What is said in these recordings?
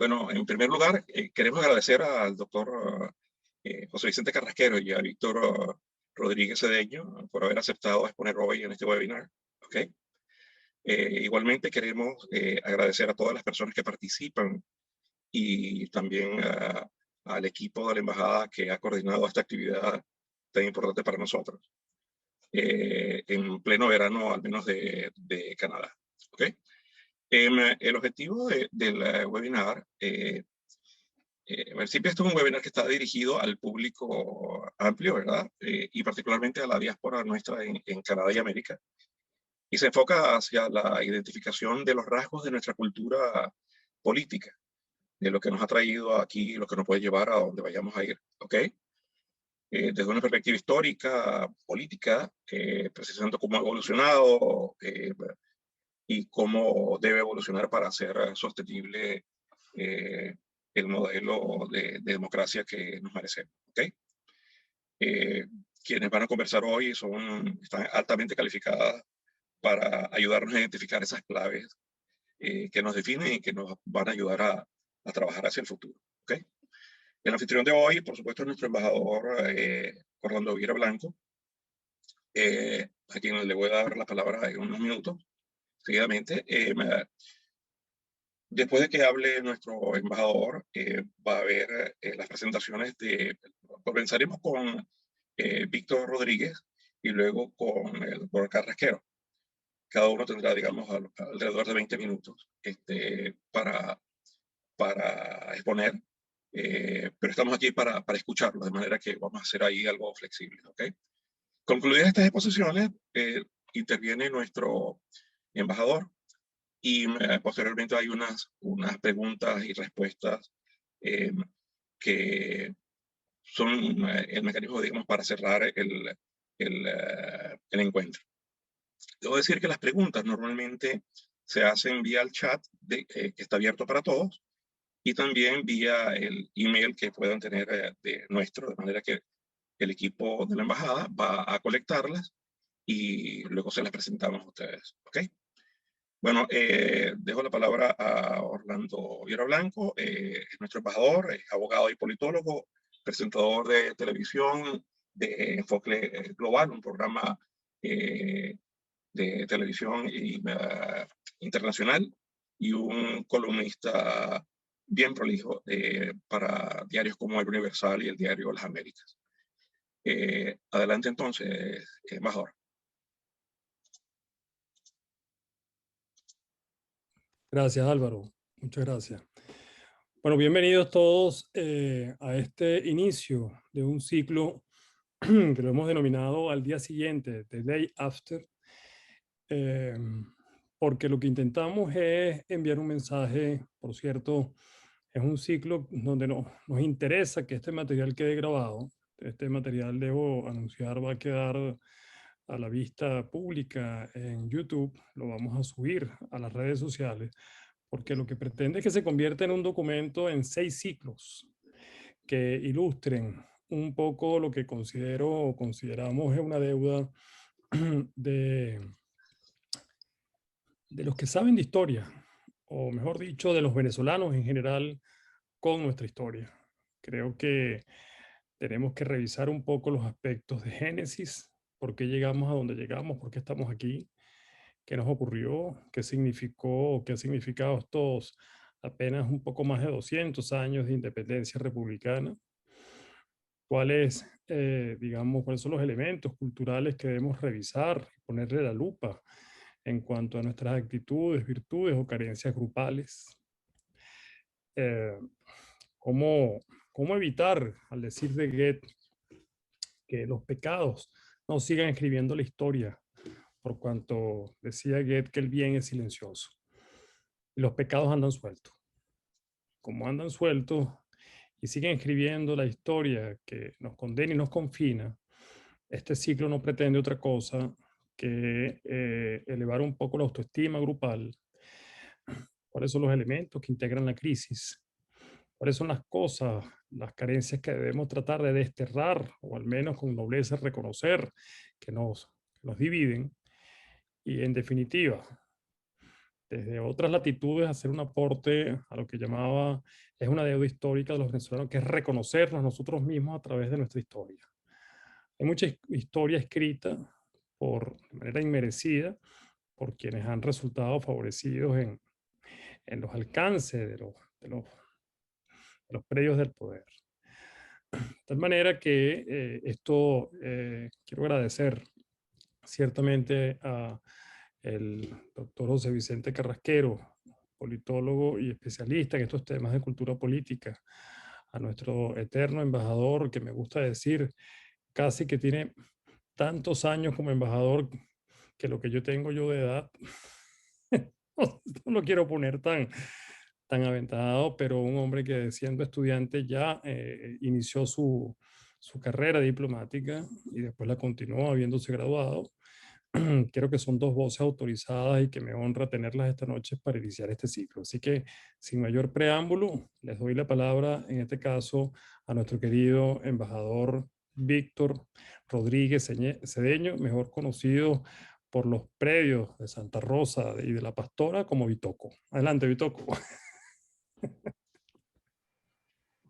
Bueno, en primer lugar, queremos agradecer al doctor José Vicente Carrasquero y a Víctor Rodríguez Cedeño por haber aceptado exponer hoy en este webinar. ¿Ok? Igualmente queremos agradecer a todas las personas que participan y también al equipo de la embajada que ha coordinado esta actividad tan importante para nosotros en pleno verano, al menos de Canadá. ¿Ok? El objetivo del webinar, en principio esto es un webinar que está dirigido al público amplio, ¿verdad? Y particularmente a la diáspora nuestra en Canadá y América. Y se enfoca hacia la identificación de los rasgos de nuestra cultura política, de lo que nos ha traído aquí, lo que nos puede llevar a donde vayamos a ir, ¿ok? Desde una perspectiva histórica, política, precisando cómo ha evolucionado y cómo debe evolucionar para ser sostenible el modelo de democracia que nos merecemos, ¿ok? Quienes van a conversar hoy están altamente calificadas para ayudarnos a identificar esas claves que nos definen y que nos van a ayudar a trabajar hacia el futuro. ¿Okay? El anfitrión de hoy, por supuesto, es nuestro embajador Orlando Vieira Blanco, a quien le voy a dar la palabra en unos minutos, seguidamente. Después de que hable nuestro embajador, va a haber las presentaciones comenzaremos con Víctor Rodríguez y luego con el doctor Carrasquero. Cada uno tendrá, digamos, alrededor de 20 minutos para exponer, pero estamos aquí para escucharlo, de manera que vamos a hacer ahí algo flexible, ¿ok? Concluidas estas exposiciones, interviene nuestro embajador y posteriormente hay unas preguntas y respuestas que son el mecanismo, digamos, para cerrar el encuentro. Debo decir que las preguntas normalmente se hacen vía el chat que está abierto para todos y también vía el email que puedan tener de manera que el equipo de la embajada va a colectarlas y luego se las presentamos a ustedes. ¿Ok? Bueno, dejo la palabra a Orlando Vieira Blanco, es nuestro embajador, es abogado y politólogo, presentador de televisión de enfoque global, un programa de televisión internacional y un columnista bien prolijo para diarios como El Universal y el diario Las Américas. Adelante entonces, embajador. Gracias, Álvaro. Muchas gracias. Bueno, bienvenidos todos a este inicio de un ciclo que lo hemos denominado al día siguiente, The Day After, porque lo que intentamos es enviar un mensaje. Por cierto, es un ciclo donde nos interesa que este material quede grabado. Este material, debo anunciar, va a quedar a la vista pública en YouTube. Lo vamos a subir a las redes sociales, porque lo que pretende es que se convierta en un documento en 6 ciclos que ilustren un poco lo que consideramos es una deuda de los que saben de historia, o mejor dicho, de los venezolanos en general con nuestra historia. Creo que tenemos que revisar un poco los aspectos de génesis, por qué llegamos a donde llegamos, por qué estamos aquí, qué nos ocurrió, qué significó, qué ha significado estos apenas un poco más de 200 años de independencia republicana, cuáles, cuáles son los elementos culturales que debemos revisar, ponerle la lupa en cuanto a nuestras actitudes, virtudes o carencias grupales. ¿Cómo evitar, al decir de Goethe, que los pecados no sigan escribiendo la historia, por cuanto decía Goethe que el bien es silencioso y los pecados andan sueltos? Como andan sueltos y siguen escribiendo la historia que nos condena y nos confina, este ciclo no pretende otra cosa que elevar un poco la autoestima grupal. ¿Cuáles son los elementos que integran la crisis? ¿Cuáles son las cosas, las carencias que debemos tratar de desterrar o al menos con nobleza reconocer que nos dividen? Y en definitiva, desde otras latitudes hacer un aporte a lo que llamaba, es una deuda histórica de los venezolanos, que es reconocernos nosotros mismos a través de nuestra historia. Hay mucha historia escrita de manera inmerecida por quienes han resultado favorecidos en los alcances de los predios del poder. De tal manera que quiero agradecer ciertamente a el doctor José Vicente Carrasquero, politólogo y especialista en estos temas de cultura política, a nuestro eterno embajador, que me gusta decir, casi que tiene tantos años como embajador que lo que yo tengo yo de edad. No lo quiero poner tan aventajado, pero un hombre que siendo estudiante ya inició su carrera diplomática y después la continuó habiéndose graduado. Creo que son dos voces autorizadas y que me honra tenerlas esta noche para iniciar este ciclo. Así que, sin mayor preámbulo, les doy la palabra, en este caso, a nuestro querido embajador Víctor Rodríguez Cedeño, mejor conocido por los predios de Santa Rosa y de La Pastora como Bitoco. Adelante, Bitoco.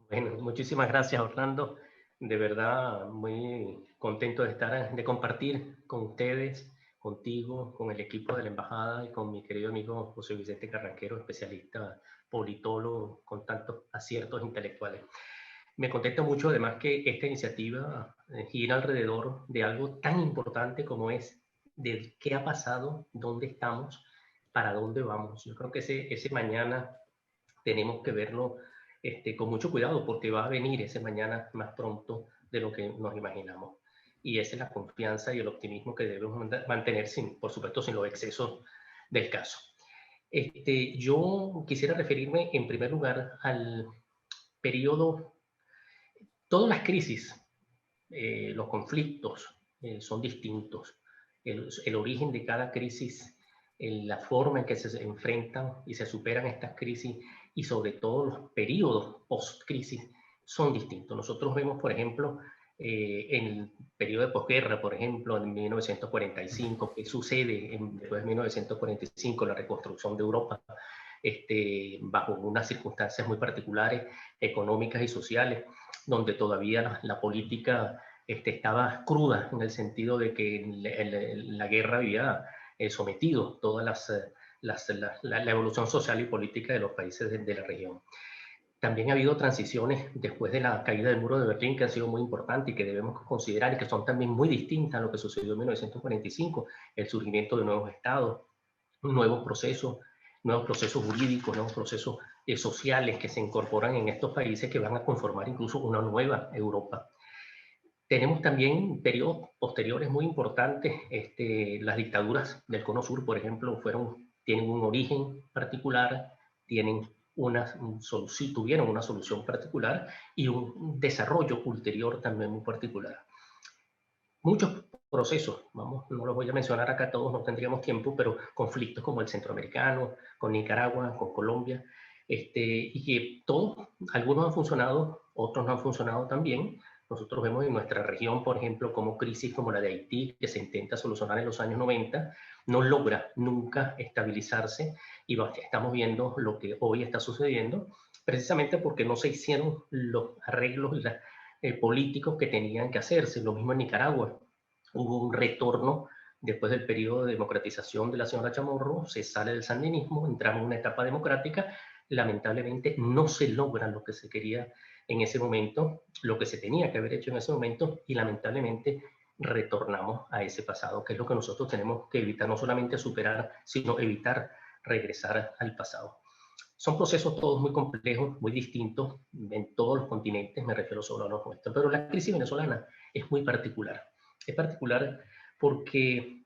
Bueno, muchísimas gracias, Orlando. De verdad, muy contento de compartir con ustedes, contigo, con el equipo de la embajada y con mi querido amigo José Vicente Carrasquero, especialista politólogo con tantos aciertos intelectuales. Me contenta mucho además que esta iniciativa gira alrededor de algo tan importante como es de qué ha pasado, dónde estamos, para dónde vamos. Yo creo que ese mañana tenemos que verlo con mucho cuidado, porque va a venir ese mañana más pronto de lo que nos imaginamos. Y esa es la confianza y el optimismo que debemos mantener, por supuesto, sin los excesos del caso. Yo quisiera referirme en primer lugar al periodo. Todas las crisis, los conflictos son distintos. El origen de cada crisis, la forma en que se enfrentan y se superan estas crisis y sobre todo los periodos post-crisis son distintos. Nosotros vemos, por ejemplo, en el periodo de posguerra, por ejemplo, en 1945, qué sucede después de 1945, la reconstrucción de Europa, bajo unas circunstancias muy particulares, económicas y sociales, donde todavía la política estaba cruda en el sentido de que la guerra había sometido toda la evolución social y política de los países de la región. También ha habido transiciones después de la caída del muro de Berlín que han sido muy importantes y que debemos considerar y que son también muy distintas a lo que sucedió en 1945, el surgimiento de nuevos estados, nuevos procesos jurídicos, nuevos procesos sociales que se incorporan en estos países que van a conformar incluso una nueva Europa. Tenemos también periodos posteriores muy importantes. Las dictaduras del Cono Sur, por ejemplo, tienen un origen particular, tuvieron una solución particular y un desarrollo ulterior también muy particular. Muchos procesos, no los voy a mencionar acá todos, no tendríamos tiempo, pero conflictos como el centroamericano, con Nicaragua, con Colombia, y que algunos han funcionado, otros no han funcionado tan bien. Nosotros vemos en nuestra región, por ejemplo, como crisis como la de Haití, que se intenta solucionar en los años 90, no logra nunca estabilizarse y estamos viendo lo que hoy está sucediendo, precisamente porque no se hicieron los arreglos políticos que tenían que hacerse. Lo mismo en Nicaragua. Hubo un retorno después del periodo de democratización de la señora Chamorro, se sale del sandinismo, entramos en una etapa democrática. Lamentablemente no se logra lo que se quería en ese momento, lo que se tenía que haber hecho en ese momento, y lamentablemente retornamos a ese pasado, que es lo que nosotros tenemos que evitar, no solamente superar, sino evitar regresar al pasado. Son procesos todos muy complejos, muy distintos en todos los continentes, me refiero solo a los nuestros, pero la crisis venezolana es muy particular. Es particular porque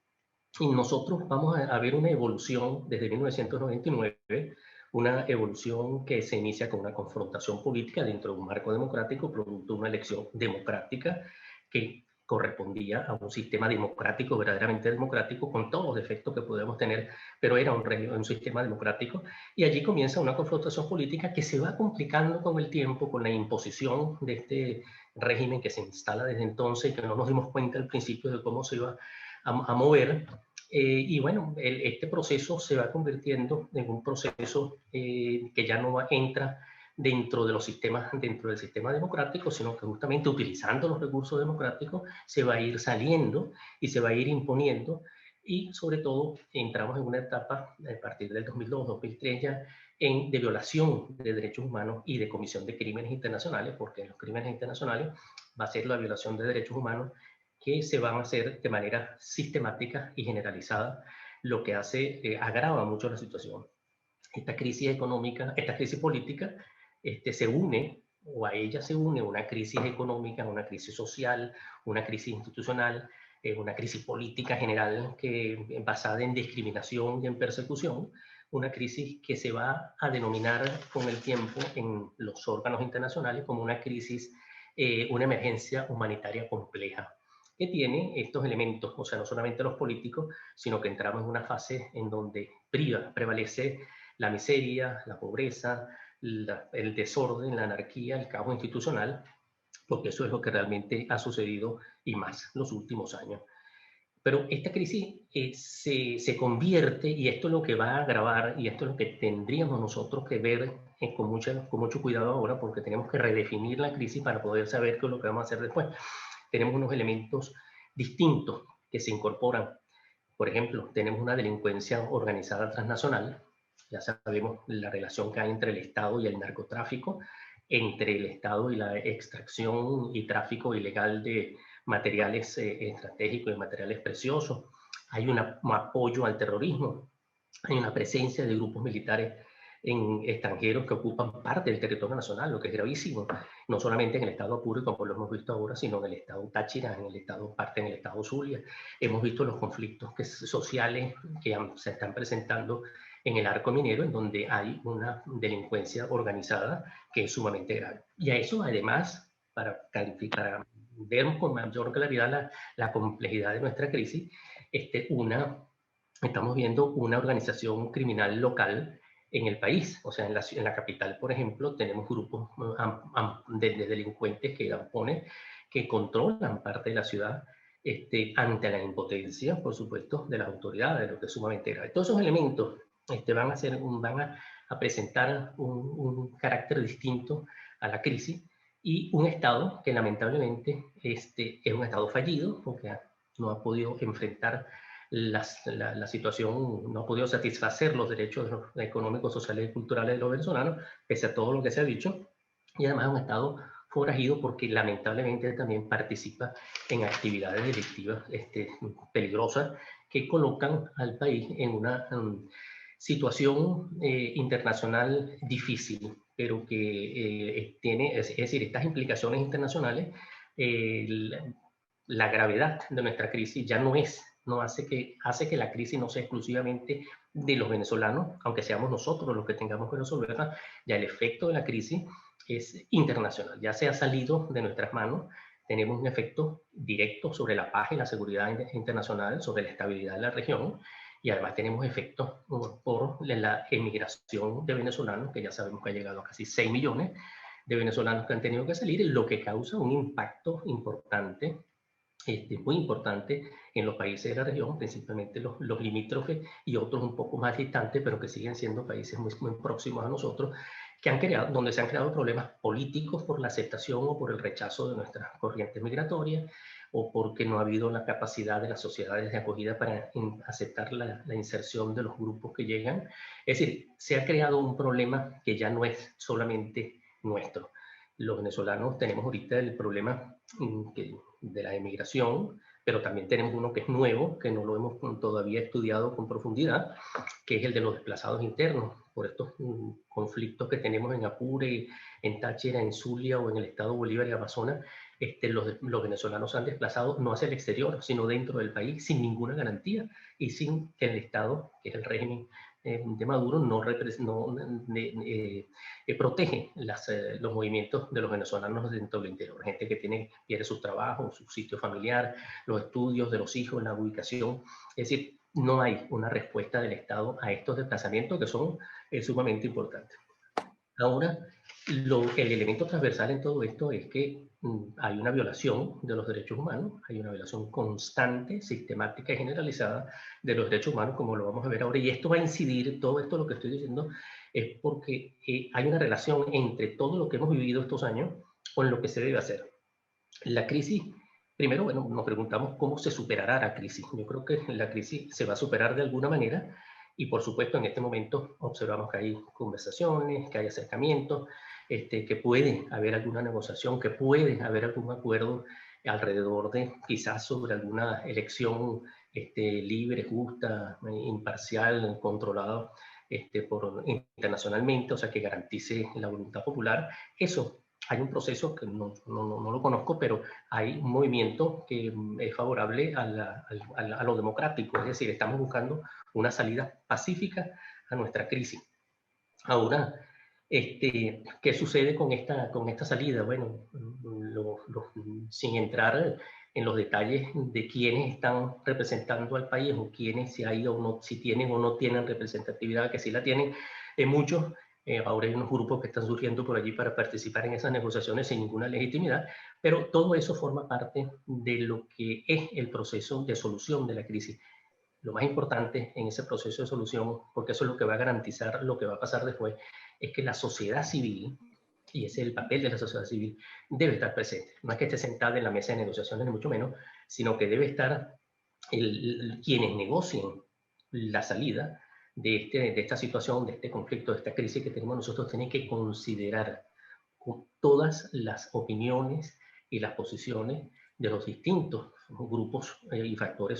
nosotros vamos a ver una evolución desde 1999, una evolución que se inicia con una confrontación política dentro de un marco democrático, producto de una elección democrática que correspondía a un sistema democrático, verdaderamente democrático, con todos los defectos que podemos tener, pero era un sistema democrático. Y allí comienza una confrontación política que se va complicando con el tiempo, con la imposición de este régimen que se instala desde entonces y que no nos dimos cuenta al principio de cómo se iba a mover, Y bueno, este proceso se va convirtiendo en un proceso que ya no entra dentro del sistema democrático, sino que justamente utilizando los recursos democráticos se va a ir saliendo y se va a ir imponiendo, y sobre todo entramos en una etapa a partir del 2002-2003 ya de violación de derechos humanos y de comisión de crímenes internacionales, porque en los crímenes internacionales va a ser la violación de derechos humanos que se van a hacer de manera sistemática y generalizada, lo que agrava mucho la situación. Esta crisis económica, esta crisis política, se une, o a ella se une una crisis económica, una crisis social, una crisis institucional, una crisis política general basada en discriminación y en persecución, una crisis que se va a denominar con el tiempo en los órganos internacionales como una crisis, una emergencia humanitaria compleja, que tiene estos elementos, o sea, no solamente los políticos, sino que entramos en una fase en donde prevalece la miseria, la pobreza, el desorden, la anarquía, el caos institucional, porque eso es lo que realmente ha sucedido y más los últimos años. Pero esta crisis se convierte, y esto es lo que va a agravar, y esto es lo que tendríamos nosotros que ver con mucho cuidado ahora, porque tenemos que redefinir la crisis para poder saber qué es lo que vamos a hacer después. Tenemos unos elementos distintos que se incorporan. Por ejemplo, tenemos una delincuencia organizada transnacional. Ya sabemos la relación que hay entre el Estado y el narcotráfico, entre el Estado y la extracción y tráfico ilegal de materiales estratégicos y materiales preciosos. Hay un apoyo al terrorismo, hay una presencia de grupos militares extranjeros que ocupan parte del territorio nacional, lo que es gravísimo, no solamente en el estado Apure, como lo hemos visto ahora, sino en el estado Táchira, parte en el estado Zulia. Hemos visto los conflictos sociales que se están presentando en el arco minero, en donde hay una delincuencia organizada que es sumamente grave. Y a eso, además, para ver con mayor claridad la complejidad de nuestra crisis, estamos viendo una organización criminal local en el país. O sea, en la capital, por ejemplo, tenemos grupos de delincuentes que controlan parte de la ciudad ante la impotencia, por supuesto, de las autoridades, lo que es sumamente grave. Todos esos elementos van a presentar un carácter distinto a la crisis, y un Estado que lamentablemente es un Estado fallido, porque no ha podido enfrentar la situación, no ha podido satisfacer los derechos económicos, sociales y culturales de los venezolanos, pese a todo lo que se ha dicho, y además es un Estado forajido porque lamentablemente también participa en actividades delictivas peligrosas que colocan al país en una situación internacional difícil, pero que es decir, estas implicaciones internacionales, la gravedad de nuestra crisis ya hace que la crisis no sea exclusivamente de los venezolanos, aunque seamos nosotros los que tengamos que resolverla. Ya el efecto de la crisis es internacional, ya se ha salido de nuestras manos. Tenemos un efecto directo sobre la paz y la seguridad internacional, sobre la estabilidad de la región, y además tenemos efectos por la emigración de venezolanos, que ya sabemos que ha llegado a casi 6 millones de venezolanos que han tenido que salir, lo que causa un impacto importante, muy importante en los países de la región, principalmente los limítrofes y otros un poco más distantes, pero que siguen siendo países muy próximos a nosotros, donde se han creado problemas políticos por la aceptación o por el rechazo de nuestras corrientes migratorias, o porque no ha habido la capacidad de las sociedades de acogida para aceptar la inserción de los grupos que llegan. Es decir, se ha creado un problema que ya no es solamente nuestro. Los venezolanos tenemos ahorita el problema de la emigración, pero también tenemos uno que es nuevo, que no lo hemos todavía estudiado con profundidad, que es el de los desplazados internos, por estos conflictos que tenemos en Apure, en Táchira, en Zulia o en el estado Bolívar y Amazonas. Los venezolanos se han desplazado no hacia el exterior, sino dentro del país, sin ninguna garantía y sin que el Estado, que es el régimen de Maduro, protege los movimientos de los venezolanos dentro del interior. Gente que pierde su trabajo, su sitio familiar, los estudios de los hijos, la ubicación. Es decir, no hay una respuesta del Estado a estos desplazamientos que son sumamente importantes. Ahora, el elemento transversal en todo esto es que hay una violación de los derechos humanos, hay una violación constante, sistemática y generalizada de los derechos humanos, como lo vamos a ver ahora. Y esto va a incidir, todo esto lo que estoy diciendo, es porque hay una relación entre todo lo que hemos vivido estos años con lo que se debe hacer. La crisis, primero, bueno, nos preguntamos cómo se superará la crisis. Yo creo que la crisis se va a superar de alguna manera y, por supuesto, en este momento observamos que hay conversaciones, que hay acercamientos, que puede haber alguna negociación, que puede haber algún acuerdo alrededor de quizás sobre alguna elección libre, justa, imparcial, controlada internacionalmente, o sea, que garantice la voluntad popular. Eso, hay un proceso que no lo conozco, pero hay un movimiento que es favorable a lo democrático, es decir, estamos buscando una salida pacífica a nuestra crisis. Ahora, ¿qué sucede con esta salida? Bueno, sin entrar en los detalles de quiénes están representando al país o quiénes si hay o no, si tienen o no tienen representatividad, que sí la tienen, muchos. Ahora hay unos grupos que están surgiendo por allí para participar en esas negociaciones sin ninguna legitimidad, pero todo eso forma parte de lo que es el proceso de solución de la crisis. Lo más importante en ese proceso de solución, porque eso es lo que va a garantizar lo que va a pasar después, es que la sociedad civil, y ese es el papel de la sociedad civil, debe estar presente. No es que esté sentada en la mesa de negociaciones, ni mucho menos, sino que debe estar quienes negocien la salida de esta situación, de este conflicto, de esta crisis que tenemos nosotros, tienen que considerar todas las opiniones y las posiciones de los distintos grupos y actores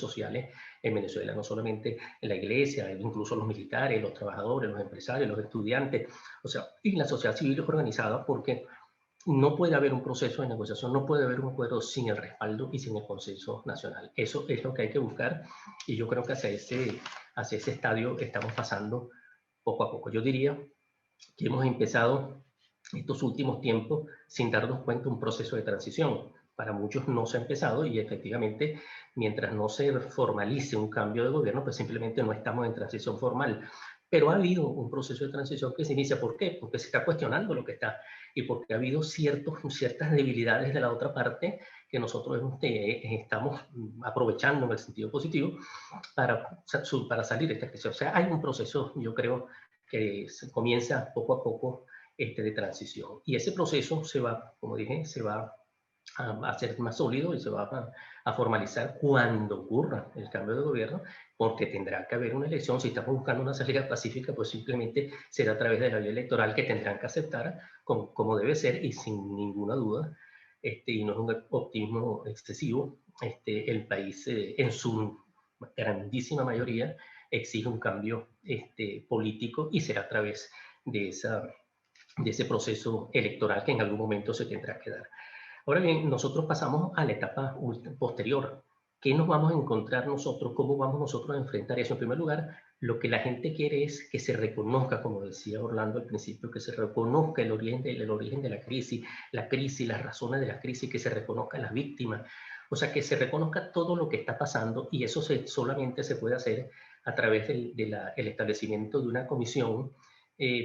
sociales en Venezuela, no solamente en la iglesia, incluso los militares, los trabajadores, los empresarios, los estudiantes, o sea, y la sociedad civil organizada, porque no puede haber un proceso de negociación, no puede haber un acuerdo sin el respaldo y sin el consenso nacional. Eso es lo que hay que buscar y yo creo que hacia ese estadio estamos pasando poco a poco. Yo diría que hemos empezado estos últimos tiempos sin darnos cuenta un proceso de transición. Para muchos no se ha empezado y efectivamente mientras no se formalice un cambio de gobierno, pues simplemente no estamos en transición formal. Pero ha habido un proceso de transición que se inicia. ¿Por qué? Porque se está cuestionando lo que está y porque ha habido ciertas debilidades de la otra parte que nosotros estamos aprovechando en el sentido positivo para salir de esta crisis. O sea, hay un proceso, yo creo, que se comienza poco a poco de transición. Y ese proceso se va, como dije, se va a hacer más sólido y se va a formalizar cuando ocurra el cambio de gobierno, porque tendrá que haber una elección. Si estamos buscando una salida pacífica, pues simplemente será a través de la vía electoral que tendrán que aceptar como debe ser y sin ninguna duda, y no es un optimismo excesivo, el país en su grandísima mayoría exige un cambio político y será a través de ese proceso electoral que en algún momento se tendrá que dar. Ahora bien, nosotros pasamos a la etapa posterior. ¿Qué nos vamos a encontrar nosotros? ¿Cómo vamos nosotros a enfrentar eso? En primer lugar, lo que la gente quiere es que se reconozca, como decía Orlando al principio, que se reconozca el origen de la crisis, las razones de la crisis, que se reconozcan las víctimas, o sea, que se reconozca todo lo que está pasando y eso solamente se puede hacer a través del establecimiento de una comisión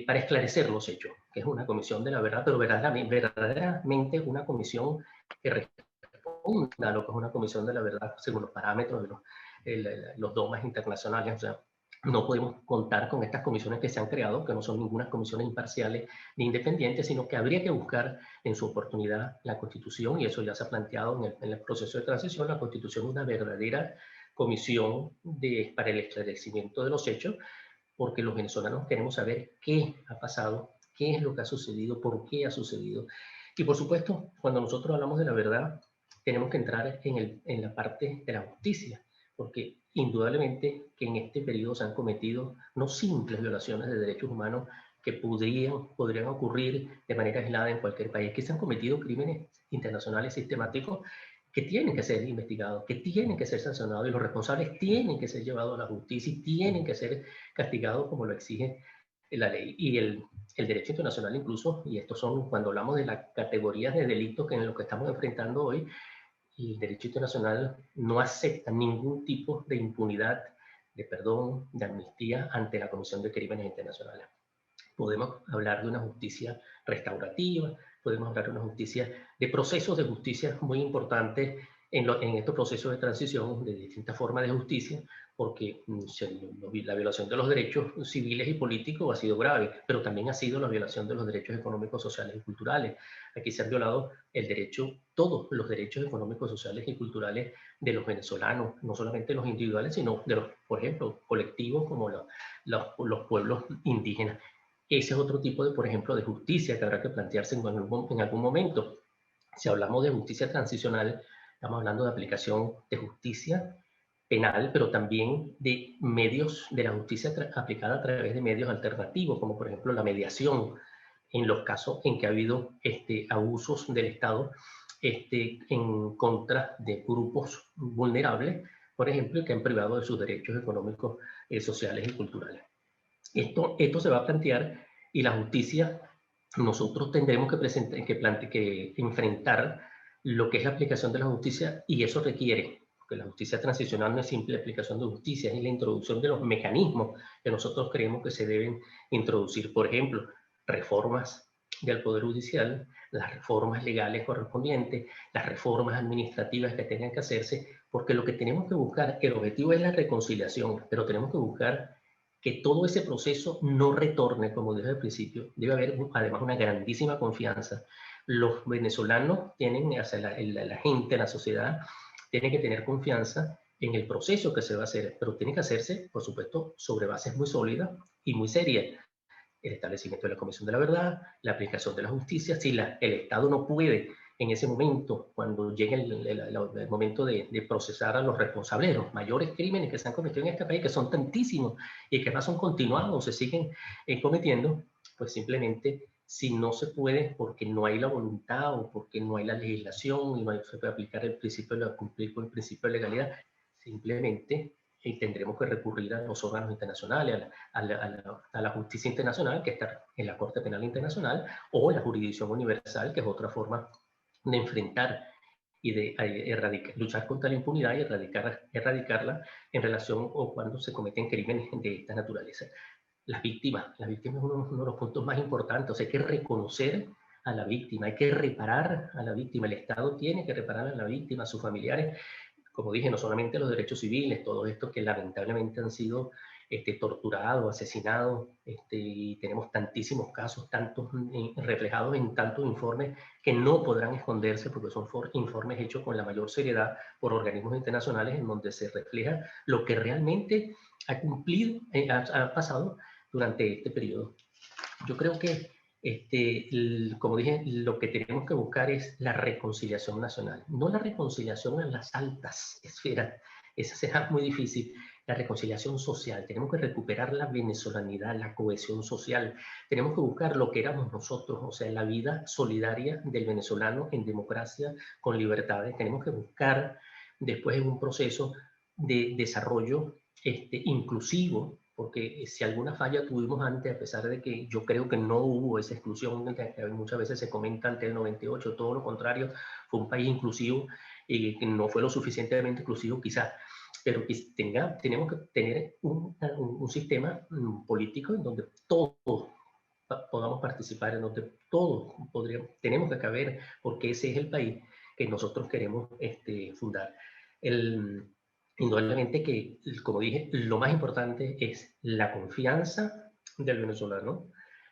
para esclarecer los hechos, que es una comisión de la verdad, pero verdaderamente una comisión que responda a lo que es una comisión de la verdad según los parámetros de los dogmas internacionales. O sea, no podemos contar con estas comisiones que se han creado, que no son ninguna comisiones imparciales ni independientes, sino que habría que buscar en su oportunidad la Constitución, y eso ya se ha planteado en el proceso de transición, la Constitución, una verdadera comisión para el esclarecimiento de los hechos, porque los venezolanos queremos saber qué ha pasado, qué es lo que ha sucedido, por qué ha sucedido. Y por supuesto, cuando nosotros hablamos de la verdad, tenemos que entrar en la parte de la justicia, porque indudablemente que en este periodo se han cometido no simples violaciones de derechos humanos que podrían ocurrir de manera aislada en cualquier país, que se han cometido crímenes internacionales sistemáticos que tienen que ser investigados, que tienen que ser sancionados y los responsables tienen que ser llevados a la justicia y tienen que ser castigados como lo exige la ley. Y el derecho internacional incluso, y estos son cuando hablamos de las categorías de delitos que en lo que estamos enfrentando hoy, el derecho internacional no acepta ningún tipo de impunidad, de perdón, de amnistía ante la Comisión de Crímenes Internacionales. podemos hablar de una justicia restaurativa, podemos hablar de una justicia, de procesos de justicia muy importantes en estos procesos de transición, de distintas formas de justicia, porque la violación de los derechos civiles y políticos ha sido grave, pero también ha sido la violación de los derechos económicos, sociales y culturales. Aquí se han violado todos los derechos económicos, sociales y culturales de los venezolanos, no solamente los individuales, sino de los, por ejemplo, colectivos como los pueblos indígenas. Ese es otro tipo de, por ejemplo, de justicia que habrá que plantearse en algún momento. Si hablamos de justicia transicional, estamos hablando de aplicación de justicia penal, pero también de medios de la justicia aplicada a través de medios alternativos, como por ejemplo la mediación, en los casos en que ha habido abusos del Estado en contra de grupos vulnerables, por ejemplo, que han privado de sus derechos económicos, sociales y culturales. Esto se va a plantear y la justicia, nosotros tendremos que enfrentar lo que es la aplicación de la justicia, y eso requiere, porque la justicia transicional no es simple aplicación de justicia, es la introducción de los mecanismos que nosotros creemos que se deben introducir. Por ejemplo, reformas del Poder Judicial, las reformas legales correspondientes, las reformas administrativas que tengan que hacerse, porque lo que tenemos que buscar, el objetivo es la reconciliación, pero tenemos que buscar que todo ese proceso no retorne, como dije al principio. Debe haber además una grandísima confianza. Los venezolanos tienen, o sea, la gente, la sociedad, tiene que tener confianza en el proceso que se va a hacer, pero tiene que hacerse, por supuesto, sobre bases muy sólidas y muy serias. El establecimiento de la Comisión de la Verdad, la aplicación de la justicia. Si el Estado no puede en ese momento, cuando llegue el momento de procesar a los responsables de los mayores crímenes que se han cometido en este país, que son tantísimos y que además son continuados, se siguen cometiendo, pues simplemente si no se puede porque no hay la voluntad o porque no hay la legislación y no se puede aplicar el principio de cumplir con el principio de legalidad, simplemente tendremos que recurrir a los órganos internacionales, a la justicia internacional, que está en la Corte Penal Internacional, o la jurisdicción universal, que es otra forma de enfrentar y de luchar contra la impunidad y erradicarla en relación o cuando se cometen crímenes de esta naturaleza. Las víctimas es uno de los puntos más importantes. O sea, hay que reconocer a la víctima, hay que reparar a la víctima. El Estado tiene que reparar a la víctima, a sus familiares. Como dije, no solamente los derechos civiles, todos estos que lamentablemente han sido torturados, asesinados, y tenemos tantísimos casos, tantos reflejados en tantos informes que no podrán esconderse porque son informes hechos con la mayor seriedad por organismos internacionales en donde se refleja lo que realmente ha cumplido, ha pasado durante este periodo. Yo creo que como dije, lo que tenemos que buscar es la reconciliación nacional, no la reconciliación en las altas esferas, esa será muy difícil, la reconciliación social. Tenemos que recuperar la venezolanidad, la cohesión social, tenemos que buscar lo que éramos nosotros, o sea, la vida solidaria del venezolano en democracia, con libertades. Tenemos que buscar después en un proceso de desarrollo inclusivo, porque si alguna falla tuvimos antes, a pesar de que yo creo que no hubo esa exclusión que muchas veces se comenta antes del 98, todo lo contrario, fue un país inclusivo y que no fue lo suficientemente inclusivo quizás, pero que tenemos que tener un sistema político en donde todos podamos participar, en donde todos tenemos que caber, porque ese es el país que nosotros queremos fundar. Indudablemente que, como dije, lo más importante es la confianza del venezolano,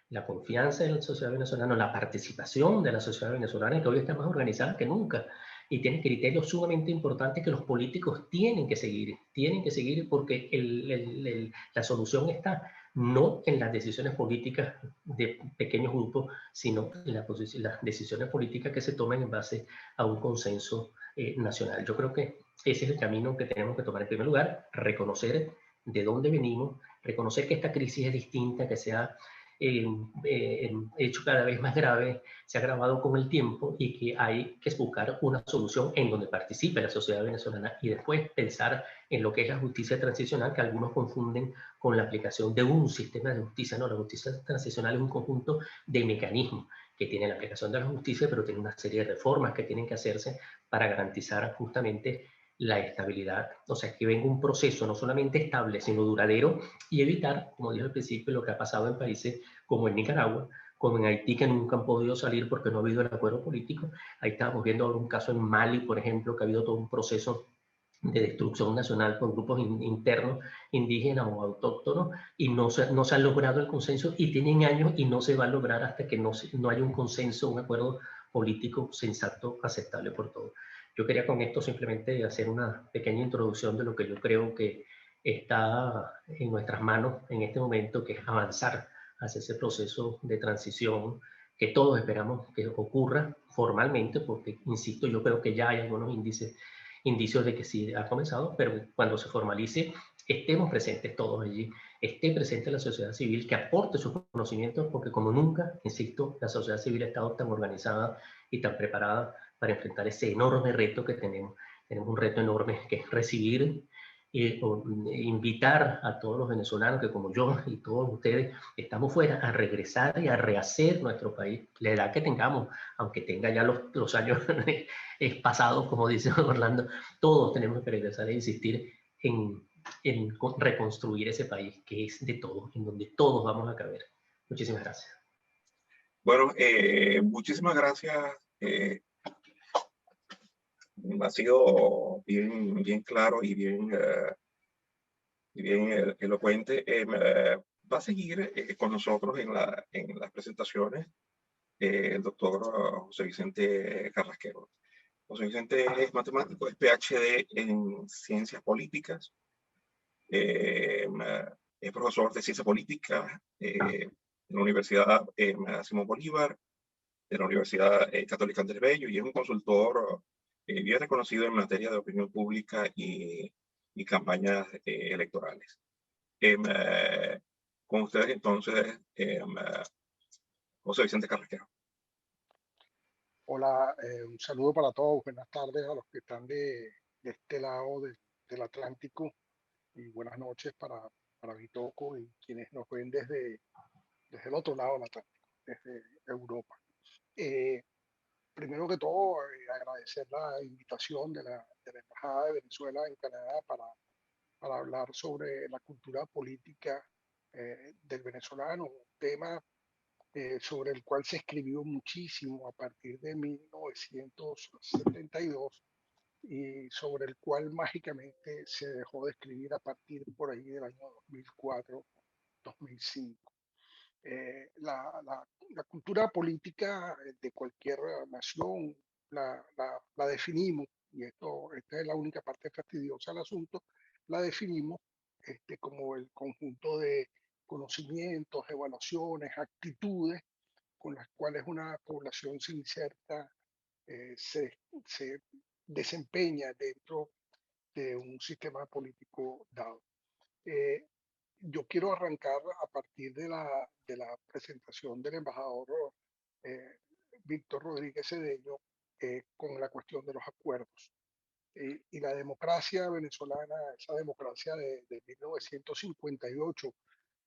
la confianza de la sociedad venezolana, la participación de la sociedad venezolana, que hoy está más organizada que nunca y tiene criterios sumamente importantes que los políticos tienen que seguir porque la solución está no en las decisiones políticas de pequeños grupos, sino en las decisiones políticas que se tomen en base a un consenso nacional. Yo creo que ese es el camino que tenemos que tomar en primer lugar, reconocer de dónde venimos, reconocer que esta crisis es distinta, que se ha hecho cada vez más grave, se ha agravado con el tiempo y que hay que buscar una solución en donde participe la sociedad venezolana y después pensar en lo que es la justicia transicional, que algunos confunden con la aplicación de un sistema de justicia. No, la justicia transicional es un conjunto de mecanismos que tiene la aplicación de la justicia, pero tiene una serie de reformas que tienen que hacerse para garantizar justamente la estabilidad, o sea, que venga un proceso no solamente estable, sino duradero, y evitar, como dije al principio, lo que ha pasado en países como en Nicaragua, como en Haití, que nunca han podido salir porque no ha habido el acuerdo político. Ahí estamos viendo ahora un caso en Mali, por ejemplo, que ha habido todo un proceso de destrucción nacional por grupos internos, indígenas o autóctonos, y no se ha logrado el consenso, y tienen años y no se va a lograr hasta que no haya un consenso, un acuerdo político sensato, aceptable por todos. Yo quería con esto simplemente hacer una pequeña introducción de lo que yo creo que está en nuestras manos en este momento, que es avanzar hacia ese proceso de transición que todos esperamos que ocurra formalmente, porque, insisto, yo creo que ya hay algunos indicios de que sí ha comenzado, pero cuando se formalice, estemos presentes todos allí, esté presente la sociedad civil, que aporte sus conocimientos, porque como nunca, insisto, la sociedad civil ha estado tan organizada y tan preparada para enfrentar ese enorme reto que tenemos. Tenemos un reto enorme, que es recibir invitar a todos los venezolanos que, como yo y todos ustedes, estamos fuera, a regresar y a rehacer nuestro país, la edad que tengamos, aunque tenga ya los años pasados, como dice Orlando. Todos tenemos que regresar a insistir en reconstruir ese país que es de todos, en donde todos vamos a caber. Muchísimas gracias. Bueno, muchísimas gracias. Ha sido bien claro y bien elocuente. Va a seguir con nosotros en las presentaciones el doctor José Vicente Carrasquero. José Vicente es matemático, es PhD en Ciencias Políticas, es profesor de Ciencia Política en la Universidad Simón Bolívar, de la Universidad Católica Andrés Bello, y es un consultor bien reconocido en materia de opinión pública y campañas electorales. Con ustedes entonces, José Vicente Carrasquero. Hola, un saludo para todos. Buenas tardes a los que están de este lado del Atlántico, y buenas noches para Bitoco y quienes nos ven desde el otro lado del Atlántico, desde Europa. Primero que todo, agradecer la invitación de la Embajada de Venezuela en Canadá para hablar sobre la cultura política del venezolano, un tema sobre el cual se escribió muchísimo a partir de 1972 y sobre el cual mágicamente se dejó de escribir a partir por ahí del año 2004-2005. La cultura política de cualquier nación la definimos, y esta es la única parte fastidiosa del asunto, la definimos como el conjunto de conocimientos, evaluaciones, actitudes con las cuales una población se inserta, se desempeña dentro de un sistema político dado. Yo quiero arrancar a partir de la presentación del embajador eh, Víctor Rodríguez Cedeño con la cuestión de los acuerdos. Y la democracia venezolana, esa democracia de 1958,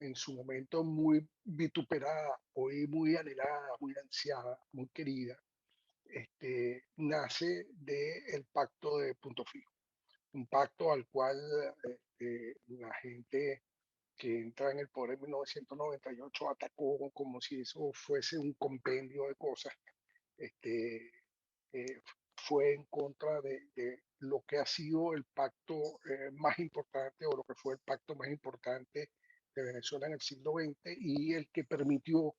en su momento muy vituperada, hoy muy anhelada, muy ansiada, muy querida, nace del pacto de Punto Fijo, un pacto al cual la gente que entra en el poder en 1998 atacó como si eso fuese un compendio de cosas. Este, fue en contra de lo que ha sido el pacto más importante, o lo que fue el pacto más importante de Venezuela en el siglo XX, y el que permitió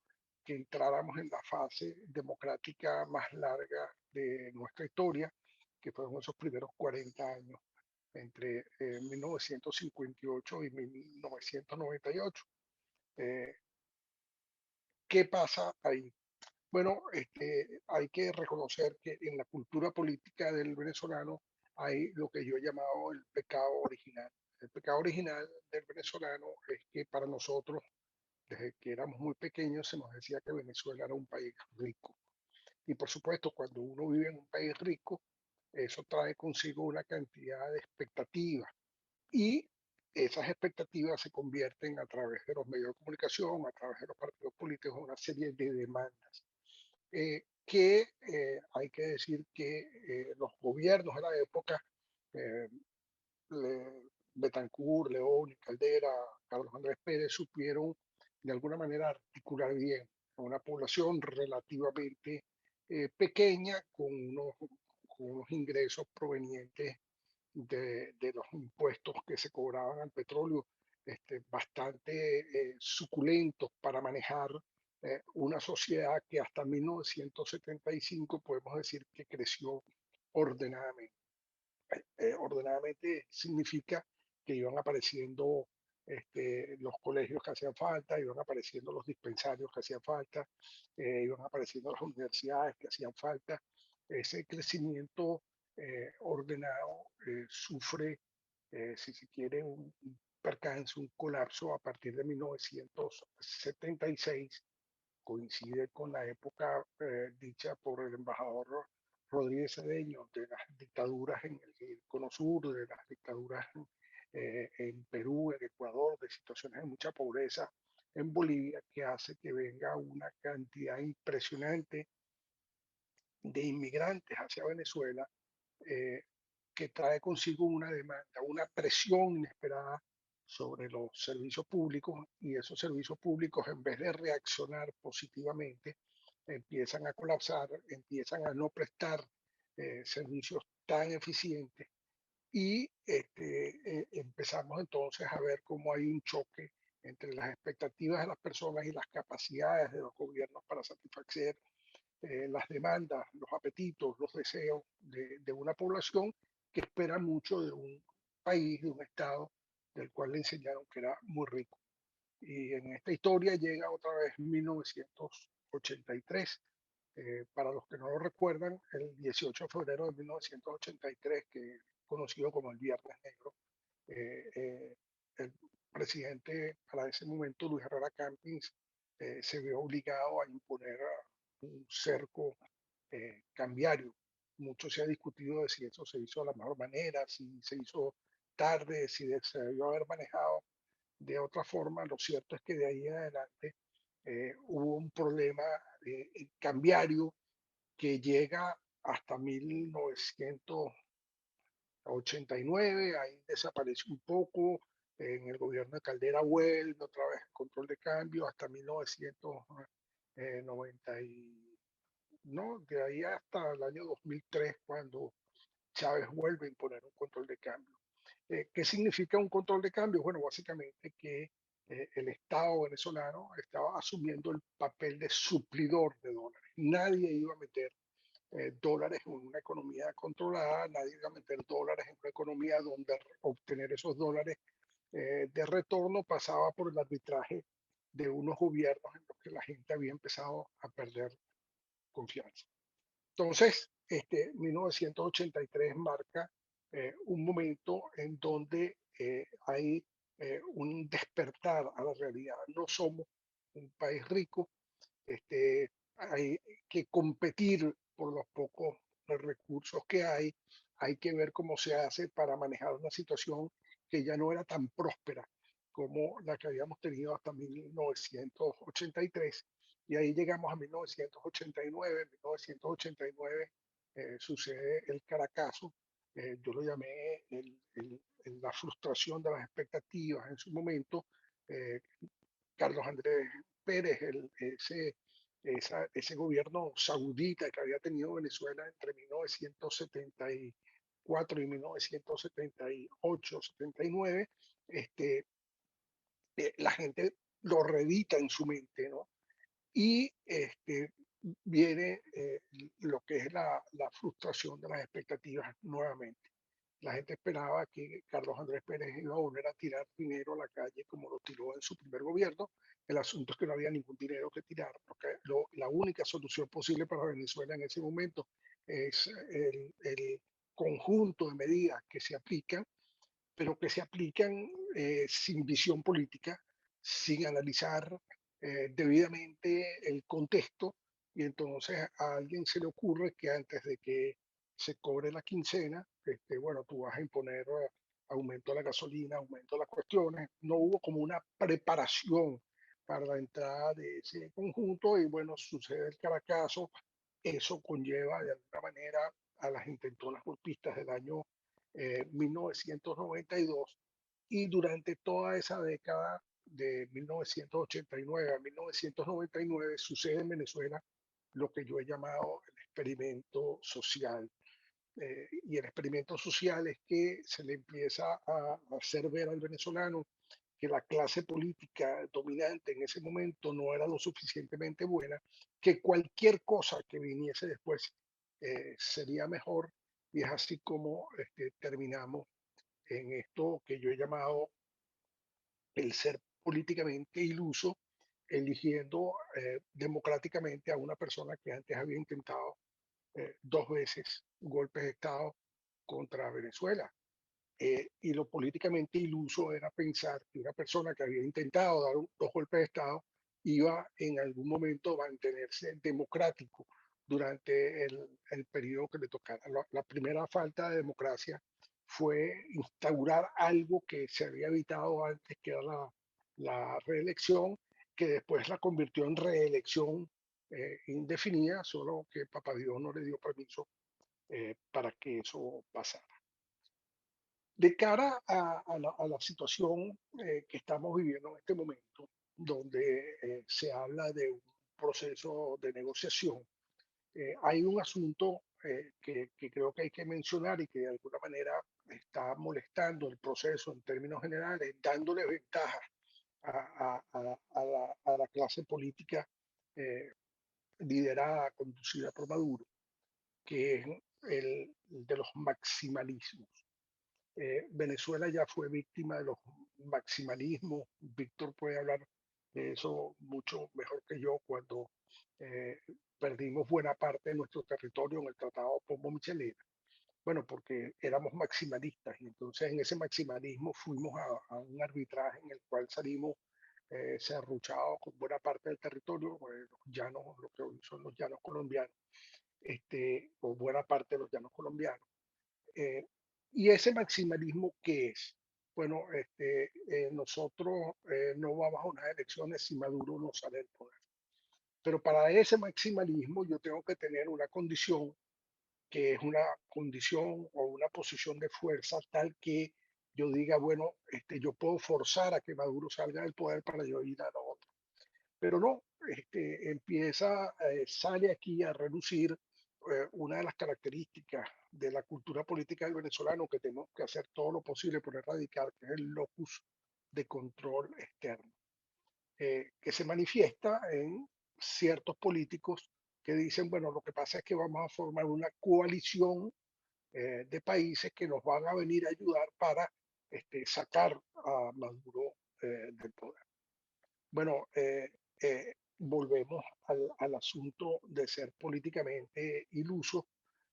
que entráramos en la fase democrática más larga de nuestra historia, que fueron esos primeros 40 años entre 1958 y 1998. ¿Qué pasa ahí? Bueno, hay que reconocer que en la cultura política del venezolano hay lo que yo he llamado el pecado original. El pecado original del venezolano es que para nosotros, desde que éramos muy pequeños, se nos decía que Venezuela era un país rico. Y por supuesto, cuando uno vive en un país rico, eso trae consigo una cantidad de expectativas. Y esas expectativas se convierten, a través de los medios de comunicación, a través de los partidos políticos, en una serie de demandas. Que hay que decir que los gobiernos de la época Betancourt, León y Caldera, Carlos Andrés Pérez supieron de alguna manera articular bien a una población relativamente pequeña con unos ingresos provenientes de los impuestos que se cobraban al petróleo, bastante suculentos para manejar una sociedad que hasta 1975 podemos decir que creció ordenadamente. Ordenadamente significa que iban apareciendo los colegios que hacían falta, iban apareciendo los dispensarios que hacían falta, iban apareciendo las universidades que hacían falta. Ese crecimiento ordenado sufre, si se quiere, un percance, un colapso a partir de 1976. Coincide con la época dicha por el embajador Rodríguez Cedeño de las dictaduras en el Cono Sur, de las dictaduras en Perú, en Ecuador, de situaciones de mucha pobreza en Bolivia, que hace que venga una cantidad impresionante de inmigrantes hacia Venezuela, eh, que trae consigo una demanda, una presión inesperada sobre los servicios públicos, y esos servicios públicos, en vez de reaccionar positivamente, empiezan a colapsar, empiezan a no prestar servicios tan eficientes, y empezamos entonces a ver cómo hay un choque entre las expectativas de las personas y las capacidades de los gobiernos para satisfacer las demandas, los apetitos, los deseos de una población que espera mucho de un país, de un Estado del cual le enseñaron que era muy rico. Y en esta historia llega otra vez 1983. Para los que no lo recuerdan, el 18 de febrero de 1983, que es conocido como el Viernes Negro, el presidente para ese momento, Luis Herrera Campins, se vio obligado a imponer un cerco cambiario. Mucho se ha discutido de si eso se hizo de la mejor manera, si se hizo tarde, si se debió haber manejado de otra forma. Lo cierto es que de ahí en adelante hubo un problema cambiario que llega hasta 1989, ahí desapareció un poco, en el gobierno de Caldera vuelve otra vez el control de cambio hasta 1990, no, de ahí hasta el año 2003, cuando Chávez vuelve a imponer un control de cambio. ¿Qué significa un control de cambio? Bueno, básicamente que el Estado venezolano estaba asumiendo el papel de suplidor de dólares. Nadie iba a meter dólares en una economía controlada, nadie iba a meter dólares en una economía donde obtener esos dólares de retorno pasaba por el arbitraje de unos gobiernos en los que la gente había empezado a perder confianza. Entonces, 1983 marca un momento en donde hay un despertar a la realidad. No somos un país rico, hay que competir por los pocos recursos que hay que ver cómo se hace para manejar una situación que ya no era tan próspera como la que habíamos tenido hasta 1983. Y ahí llegamos a 1989. En 1989 sucede el Caracazo. Yo lo llamé la frustración de las expectativas en su momento. Carlos Andrés Pérez, ese gobierno saudita que había tenido Venezuela entre 1974 y 1978, 79, la gente lo reedita en su mente, ¿no? Y viene lo que es la frustración de las expectativas nuevamente. La gente esperaba que Carlos Andrés Pérez iba a volver a tirar dinero a la calle como lo tiró en su primer gobierno. El asunto es que no había ningún dinero que tirar, porque la única solución posible para Venezuela en ese momento es el conjunto de medidas que se aplican, pero que se aplican sin visión política, sin analizar debidamente el contexto, y entonces a alguien se le ocurre que antes de que se cobre la quincena, bueno, tú vas a imponer aumento de la gasolina, aumento de las cuestiones. No hubo como una preparación para la entrada de ese conjunto, y bueno, sucede el Caracazo. Eso conlleva de alguna manera a las intentonas golpistas del año 1992, y durante toda esa década de 1989 a 1999 sucede en Venezuela lo que yo he llamado el experimento social. Y el experimento social es que se le empieza a hacer ver al venezolano que la clase política dominante en ese momento no era lo suficientemente buena, que cualquier cosa que viniese después sería mejor, y es así como terminamos en esto que yo he llamado el ser políticamente iluso, eligiendo democráticamente a una persona que antes había intentado 2 veces golpes de Estado contra Venezuela. Y lo políticamente iluso era pensar que una persona que había intentado dar 2 golpes de Estado iba en algún momento a mantenerse democrático durante el periodo que le tocara. La primera falta de democracia fue instaurar algo que se había evitado antes, que era la reelección, que después la convirtió en reelección indefinida, solo que Papá Dios no le dio permiso para que eso pasara. De cara a la situación que estamos viviendo en este momento, donde se habla de un proceso de negociación, hay un asunto que creo que hay que mencionar y que de alguna manera está molestando el proceso en términos generales, dándole ventaja a la clase política eh, liderada, conducida por Maduro, que es el de los maximalismos. Venezuela ya fue víctima de los maximalismos. Víctor puede hablar de eso mucho mejor que yo, cuando eh, perdimos buena parte de nuestro territorio en el Tratado Pombo-Michelena. Bueno, porque éramos maximalistas, y entonces en ese maximalismo fuimos a un arbitraje en el cual salimos serruchados con buena parte del territorio, los llanos, lo que hoy son los llanos colombianos, o buena parte de los llanos colombianos. Eh, ¿Y ese maximalismo qué es? Bueno, nosotros no vamos a unas elecciones si Maduro no sale del poder. Pero para ese maximalismo yo tengo que tener una condición, que es una condición o una posición de fuerza tal que yo diga, bueno, yo puedo forzar a que Maduro salga del poder para yo ir a lo otro. Pero no, sale aquí a relucir una de las características de la cultura política del venezolano, que tenemos que hacer todo lo posible por erradicar, que es el locus de control externo, que se manifiesta en ciertos políticos que dicen, bueno, lo que pasa es que vamos a formar una coalición de países que nos van a venir a ayudar para sacar a Maduro del poder. Bueno, volvemos al asunto de ser políticamente iluso,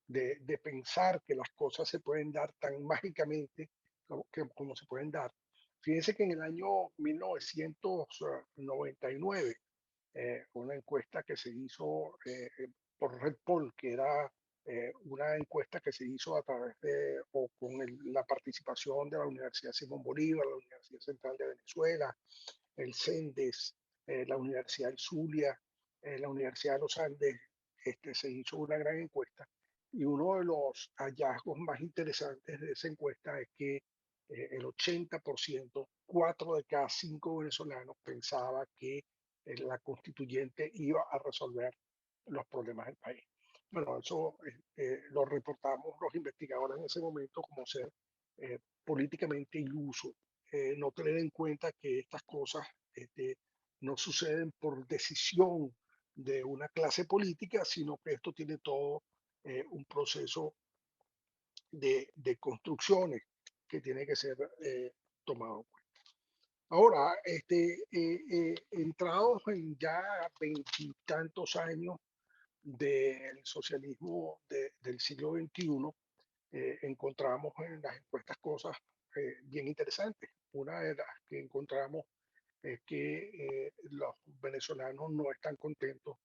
de pensar que las cosas se pueden dar tan mágicamente como se pueden dar. Fíjense que en el año 1999, una encuesta que se hizo por Red Poll, que era una encuesta que se hizo a través de, o con la participación de la Universidad Simón Bolívar, la Universidad Central de Venezuela, el CENDES, la Universidad del Zulia, la Universidad de los Andes. Se hizo una gran encuesta, y uno de los hallazgos más interesantes de esa encuesta es que el 80%, 4 de cada 5 venezolanos, pensaba que la constituyente iba a resolver los problemas del país. Bueno, eso lo reportamos los investigadores en ese momento como ser políticamente iluso, no tener en cuenta que estas cosas no suceden por decisión de una clase política, sino que esto tiene todo un proceso de construcciones que tiene que ser tomado en cuenta. Ahora, entrados en ya veintitantos años del socialismo del siglo XXI, encontramos en las encuestas cosas bien interesantes. Una de las que encontramos es que los venezolanos no están contentos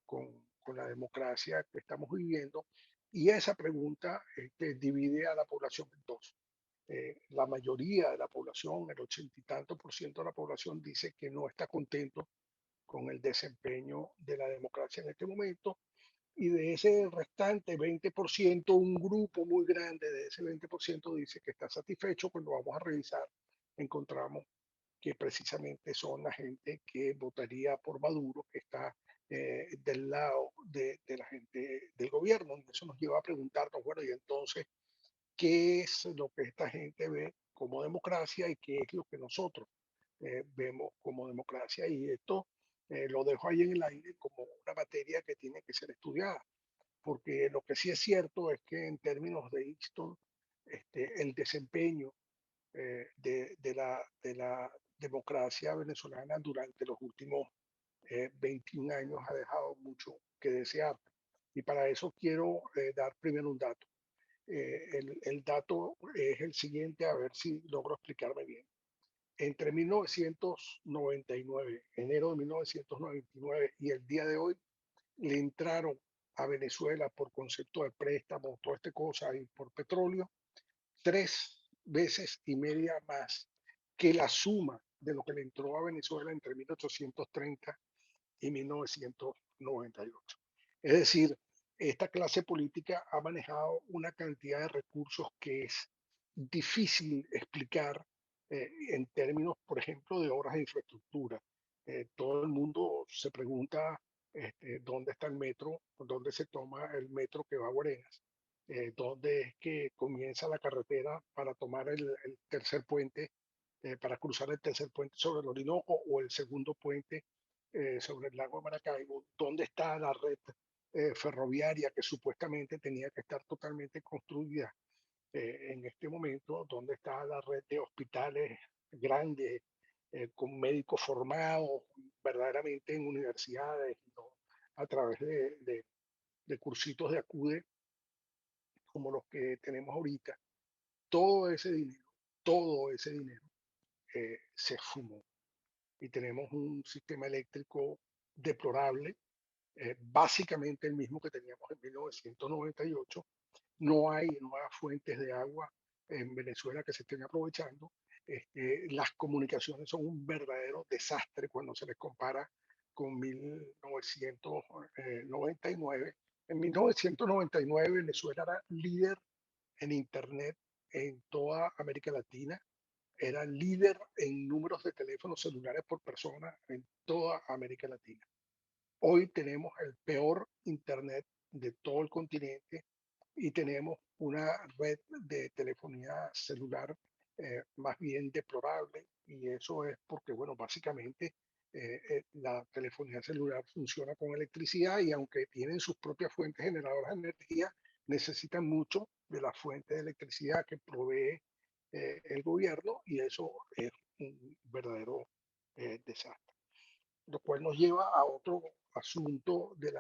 con la democracia que estamos viviendo, y esa pregunta divide a la población en dos. La mayoría de la población, el 80 y tanto% de la población, dice que no está contento con el desempeño de la democracia en este momento, y de ese restante 20%, un grupo muy grande de ese 20% dice que está satisfecho. Cuando vamos a revisar, encontramos que precisamente son la gente que votaría por Maduro, que está del lado de la gente del gobierno. Y eso nos lleva a preguntarnos, bueno, y entonces, ¿qué es lo que esta gente ve como democracia y qué es lo que nosotros vemos como democracia? Y esto lo dejo ahí en el aire como una materia que tiene que ser estudiada, porque lo que sí es cierto es que en términos de Easton, el desempeño de la democracia venezolana durante los últimos 21 años ha dejado mucho que desear. Y para eso quiero dar primero un dato. El dato es el siguiente, a ver si logro explicarme bien. Entre 1999, enero de 1999 y el día de hoy, le entraron a Venezuela por concepto de préstamo, toda esta cosa, y por petróleo, 3 veces y media más que la suma de lo que le entró a Venezuela entre 1830 y 1998. Es decir, esta clase política ha manejado una cantidad de recursos que es difícil explicar en términos, por ejemplo, de obras de infraestructura. Todo el mundo se pregunta dónde está el metro, dónde se toma el metro que va a Guarenas, dónde es que comienza la carretera para tomar el tercer puente, para cruzar el tercer puente sobre el Orinoco o el segundo puente sobre el lago de Maracaibo, dónde está la red ferroviaria que supuestamente tenía que estar totalmente construida en este momento, dónde está la red de hospitales grandes con médicos formados verdaderamente en universidades, ¿no? A través de cursitos de acude como los que tenemos ahorita. Todo ese dinero se fumó y tenemos un sistema eléctrico deplorable, básicamente el mismo que teníamos en 1998. No hay nuevas fuentes de agua en Venezuela que se estén aprovechando. Las comunicaciones son un verdadero desastre cuando se les compara con 1999. En 1999 Venezuela era líder en Internet en toda América Latina, era líder en números de teléfonos celulares por persona en toda América Latina. Hoy tenemos el peor Internet de todo el continente y tenemos una red de telefonía celular más bien deplorable, y eso es porque, bueno, básicamente la telefonía celular funciona con electricidad y aunque tienen sus propias fuentes generadoras de energía, necesitan mucho de la fuente de electricidad que provee el gobierno, y eso es un verdadero desastre. Lo cual nos lleva a otro asunto de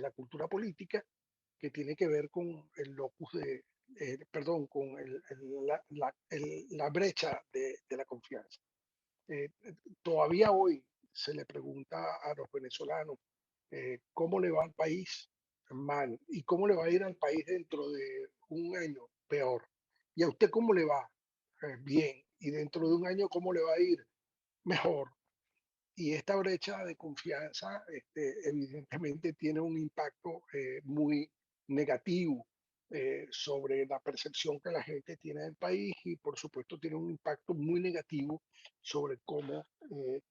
la cultura política que tiene que ver con el locus perdón, con la brecha de la confianza. Todavía hoy se le pregunta a los venezolanos cómo le va al país, mal, y cómo le va a ir al país dentro de un año, peor. ¿Y a usted cómo le va? Bien. ¿Y dentro de un año cómo le va a ir? Mejor. Y esta brecha de confianza evidentemente tiene un impacto muy negativo sobre la percepción que la gente tiene del país, y por supuesto tiene un impacto muy negativo sobre cómo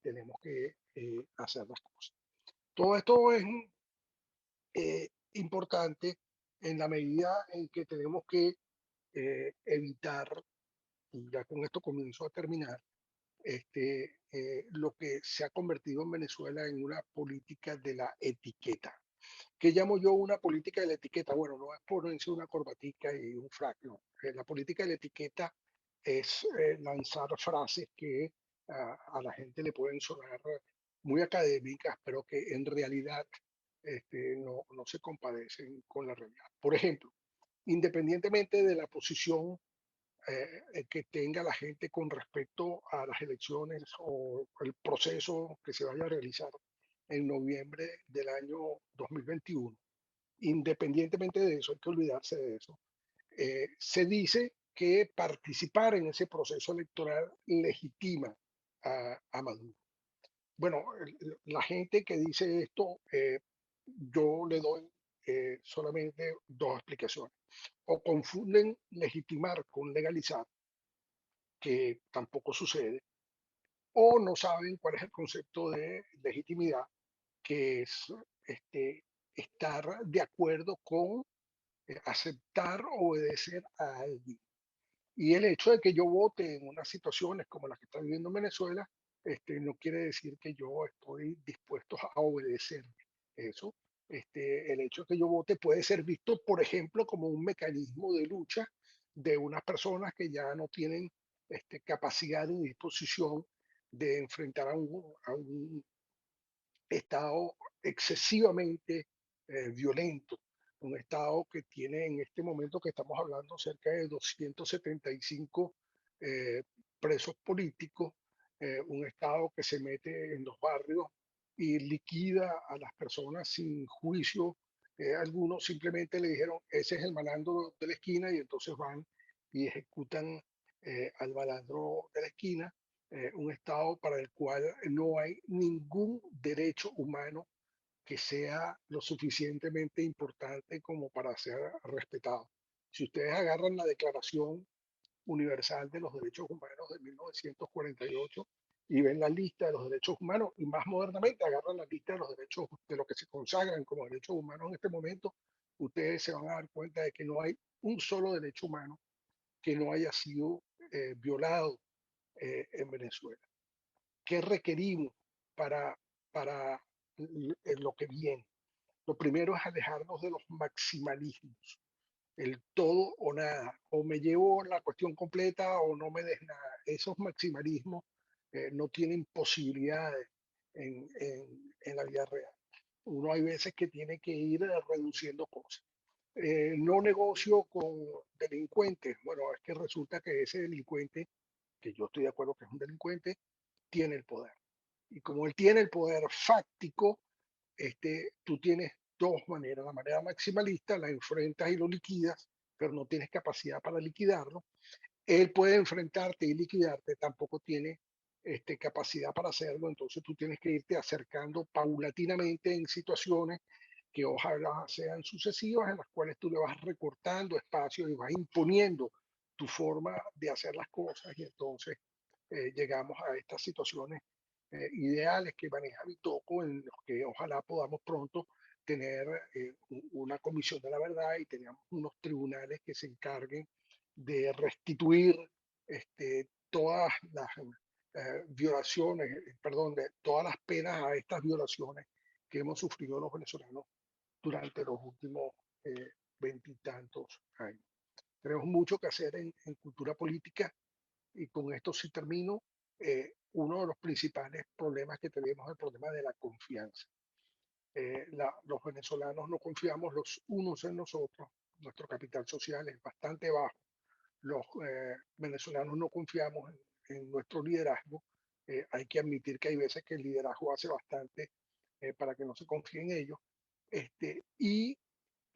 tenemos que hacer las cosas. Todo esto es importante en la medida en que tenemos que evitar, y ya con esto comienzo a terminar, lo que se ha convertido en Venezuela en una política de la etiqueta. ¿Qué llamo yo una política de la etiqueta? Bueno, no es ponerse una corbatica y un frac, no. La política de la etiqueta es lanzar frases que a la gente le pueden sonar muy académicas, pero que en realidad no se compadecen con la realidad. Por ejemplo, independientemente de la posición que tenga la gente con respecto a las elecciones o el proceso que se vaya a realizar en noviembre del año 2021. Independientemente de eso, hay que olvidarse de eso. Se dice que participar en ese proceso electoral legitima a Maduro. Bueno, la gente que dice esto, yo le doy solamente dos explicaciones. O confunden legitimar con legalizar, que tampoco sucede, o no saben cuál es el concepto de legitimidad, que es estar de acuerdo con aceptar o obedecer a alguien. Y el hecho de que yo vote en unas situaciones como las que está viviendo Venezuela, no quiere decir que yo estoy dispuesto a obedecer eso. El hecho de que yo vote puede ser visto, por ejemplo, como un mecanismo de lucha de unas personas que ya no tienen capacidad ni disposición de enfrentar a un Estado excesivamente violento, un Estado que tiene en este momento que estamos hablando cerca de 275 eh, presos políticos, un Estado que se mete en los barrios y liquida a las personas sin juicio. Algunos simplemente le dijeron, ese es el malandro de la esquina, y entonces van y ejecutan al malandro de la esquina. Un Estado para el cual no hay ningún derecho humano que sea lo suficientemente importante como para ser respetado. Si ustedes agarran la Declaración Universal de los Derechos Humanos de 1948 y ven la lista de los derechos humanos, y más modernamente agarran la lista de los derechos, de lo que se consagran como derechos humanos en este momento, ustedes se van a dar cuenta de que no hay un solo derecho humano que no haya sido violado en Venezuela. ¿Qué requerimos para lo que viene? Lo primero es alejarnos de los maximalismos, el todo o nada, o me llevo la cuestión completa o no me des nada. Esos maximalismos no tienen posibilidades en la vida real. Uno hay veces que tiene que ir reduciendo cosas. No negocio con delincuentes. Bueno, es que resulta que ese delincuente, que yo estoy de acuerdo que es un delincuente, tiene el poder. Y como él tiene el poder fáctico, tú tienes dos maneras. La manera maximalista, la enfrentas y lo liquidas, pero no tienes capacidad para liquidarlo. Él puede enfrentarte y liquidarte, tampoco tiene capacidad para hacerlo. Entonces tú tienes que irte acercando paulatinamente en situaciones que ojalá sean sucesivas, en las cuales tú le vas recortando espacio y vas imponiendo tu forma de hacer las cosas, y entonces llegamos a estas situaciones ideales que maneja Bitoco, en los que ojalá podamos pronto tener una comisión de la verdad y tengamos unos tribunales que se encarguen de restituir todas las violaciones, perdón, de todas las penas a estas violaciones que hemos sufrido los venezolanos durante los últimos veintitantos años. Tenemos mucho que hacer en cultura política, y con esto sí termino. Uno de los principales problemas que tenemos es el problema de la confianza. Los venezolanos no confiamos los unos en los otros, nuestro capital social es bastante bajo, los venezolanos no confiamos en nuestro liderazgo. Hay que admitir que hay veces que el liderazgo hace bastante para que no se confíe en ellos. Y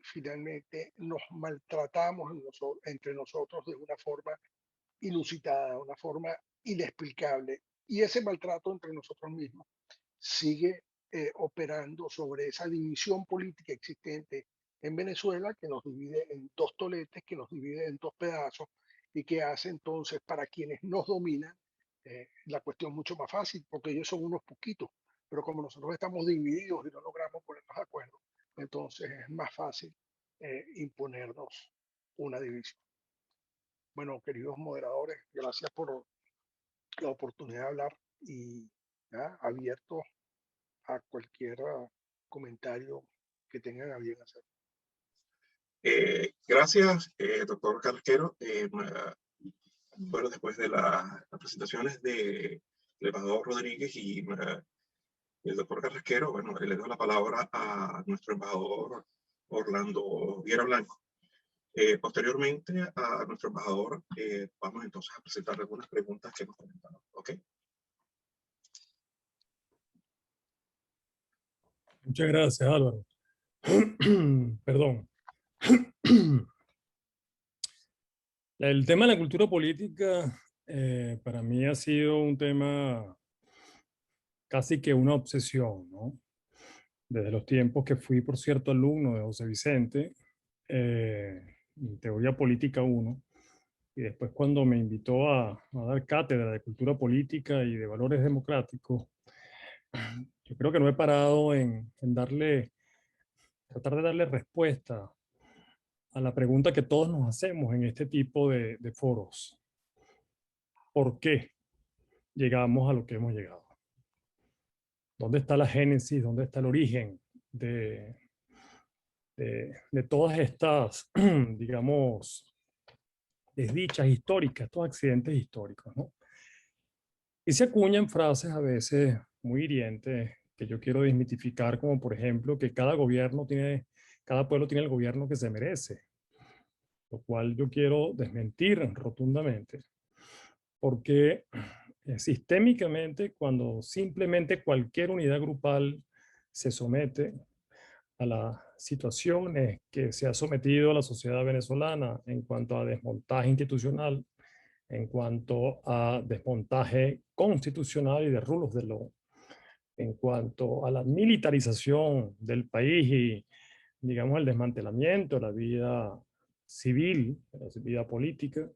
finalmente nos maltratamos entre nosotros de una forma inusitada, una forma inexplicable. Y ese maltrato entre nosotros mismos sigue operando sobre esa división política existente en Venezuela, que nos divide en dos toletes, que nos divide en dos pedazos, y que hace entonces para quienes nos dominan la cuestión mucho más fácil, porque ellos son unos poquitos, pero como nosotros estamos divididos y no logramos ponernos de acuerdo, entonces es más fácil imponernos una división. Bueno, queridos moderadores, gracias por la oportunidad de hablar, y ya, abierto a cualquier comentario que tengan a bien hacer. Gracias, doctor Carrasquero. Bueno, después de las presentaciones del embajador Rodríguez y el doctor Carrasquero, bueno, le doy la palabra a nuestro embajador Orlando Viera Blanco. Posteriormente a nuestro embajador, vamos entonces a presentar algunas preguntas que hemos comentado. ¿Ok? Muchas gracias, Álvaro. Perdón. El tema de la cultura política para mí ha sido un tema casi que una obsesión, ¿no? desde los tiempos que fui, por cierto, alumno de José Vicente, en Teoría Política 1, y después cuando me invitó a dar cátedra de cultura política y de valores democráticos, yo creo que no he parado en tratar de darle respuesta a la pregunta que todos nos hacemos en este tipo de foros. ¿Por qué llegamos a lo que hemos llegado? ¿Dónde está la génesis? ¿Dónde está el origen de todas estas, digamos, desdichas históricas, estos accidentes históricos, ¿no? Y se acuñan frases a veces muy hirientes que yo quiero desmitificar, como por ejemplo que cada pueblo tiene el gobierno que se merece, lo cual yo quiero desmentir rotundamente, porque sistémicamente, cuando simplemente cualquier unidad grupal se somete a las situaciones que se ha sometido a la sociedad venezolana en cuanto a desmontaje institucional, en cuanto a desmontaje constitucional y de rule of the law, en cuanto a la militarización del país y, digamos, el desmantelamiento de la vida civil, de la vida política.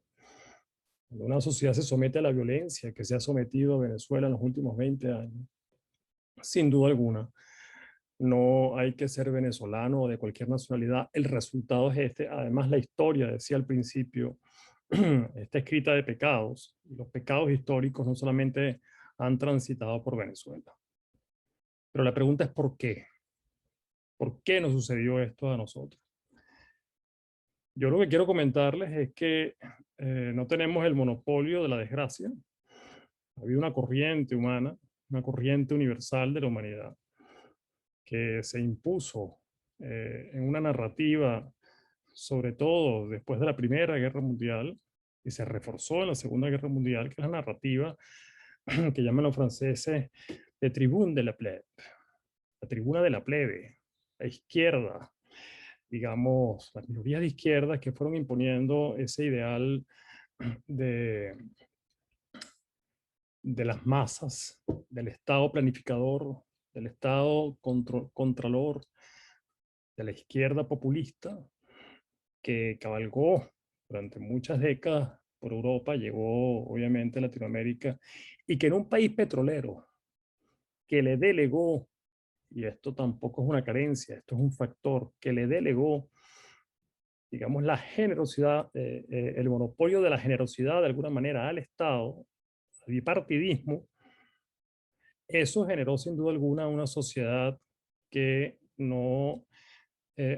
Cuando una sociedad se somete a la violencia que se ha sometido a Venezuela en los últimos 20 años, sin duda alguna, no hay que ser venezolano o de cualquier nacionalidad. El resultado es este. Además, la historia, decía al principio, está escrita de pecados. Y los pecados históricos no solamente han transitado por Venezuela. Pero la pregunta es ¿por qué? ¿Por qué nos sucedió esto a nosotros? Yo lo que quiero comentarles es que no tenemos el monopolio de la desgracia. Ha habido una corriente humana, una corriente universal de la humanidad que se impuso en una narrativa, sobre todo después de la Primera Guerra Mundial, y se reforzó en la Segunda Guerra Mundial, que es la narrativa que llaman los franceses de tribune de la plebe, la tribuna de la plebe, la izquierda, digamos, las minorías de izquierda que fueron imponiendo ese ideal de las masas, del Estado planificador, del Estado contralor, de la izquierda populista, que cabalgó durante muchas décadas por Europa, llegó obviamente a Latinoamérica, y que en un país petrolero que le delegó, y esto tampoco es una carencia, esto es un factor, que le delegó, digamos, la generosidad, el monopolio de la generosidad de alguna manera al Estado, al bipartidismo, eso generó sin duda alguna una sociedad que no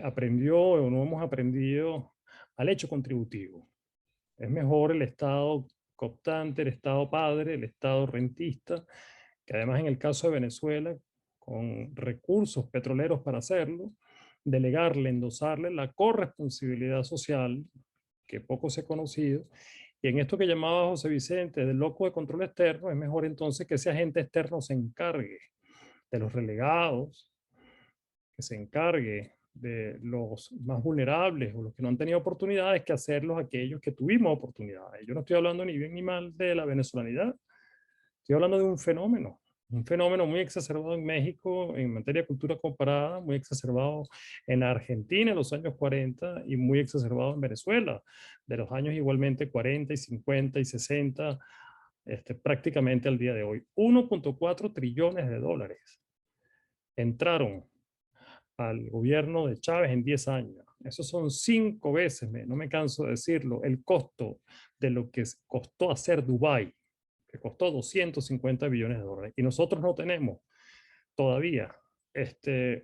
aprendió o no hemos aprendido al hecho contributivo. Es mejor el Estado cooptante, el Estado padre, el Estado rentista, que además en el caso de Venezuela, con recursos petroleros para hacerlo, delegarle, endosarle la corresponsabilidad social, que poco se ha conocido, y en esto que llamaba José Vicente del loco de control externo, es mejor entonces que ese agente externo se encargue de los relegados, que se encargue de los más vulnerables o los que no han tenido oportunidades, que hacerlos aquellos que tuvimos oportunidades. Yo no estoy hablando ni bien ni mal de la venezolanidad, estoy hablando de un fenómeno muy exacerbado en México en materia de cultura comparada, muy exacerbado en Argentina en los años 40 y muy exacerbado en Venezuela de los años igualmente 40 y 50 y 60, prácticamente al día de hoy. 1.4 trillones de dólares entraron al gobierno de Chávez en 10 años. Eso son 5 veces, no me canso de decirlo, el costo de lo que costó hacer Dubái, que costó 250 billones de dólares. Y nosotros no tenemos todavía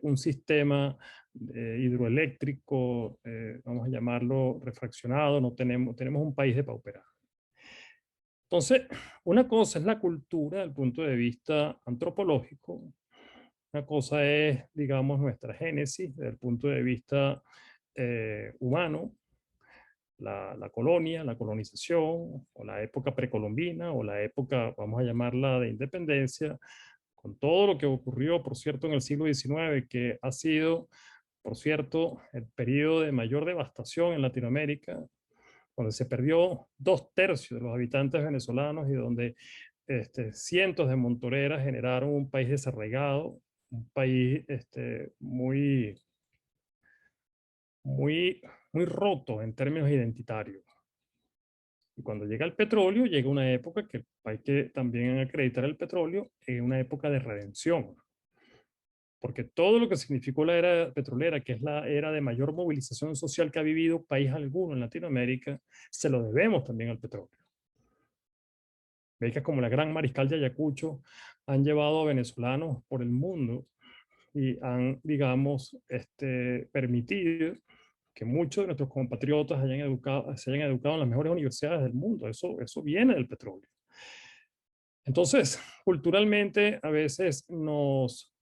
un sistema hidroeléctrico, vamos a llamarlo refraccionado, no tenemos un país depauperado. Entonces, una cosa es la cultura desde el punto de vista antropológico, una cosa es, digamos, nuestra génesis desde el punto de vista humano, la colonia, la colonización, o la época precolombina, o la época, vamos a llamarla, de independencia, con todo lo que ocurrió, por cierto, en el siglo XIX, que ha sido, por cierto, el periodo de mayor devastación en Latinoamérica, donde se perdió 2/3 de los habitantes venezolanos y donde cientos de montoneras generaron un país desarraigado, un país muy roto en términos identitarios. Y cuando llega el petróleo, llega una época que hay que también acreditar el petróleo en una época de redención. Porque todo lo que significó la era petrolera, que es la era de mayor movilización social que ha vivido país alguno en Latinoamérica, se lo debemos también al petróleo. Becas como la Gran Mariscal de Ayacucho han llevado a venezolanos por el mundo y han, digamos, permitido que muchos de nuestros compatriotas se hayan educado en las mejores universidades del mundo. Eso viene del petróleo. Entonces, culturalmente a veces nos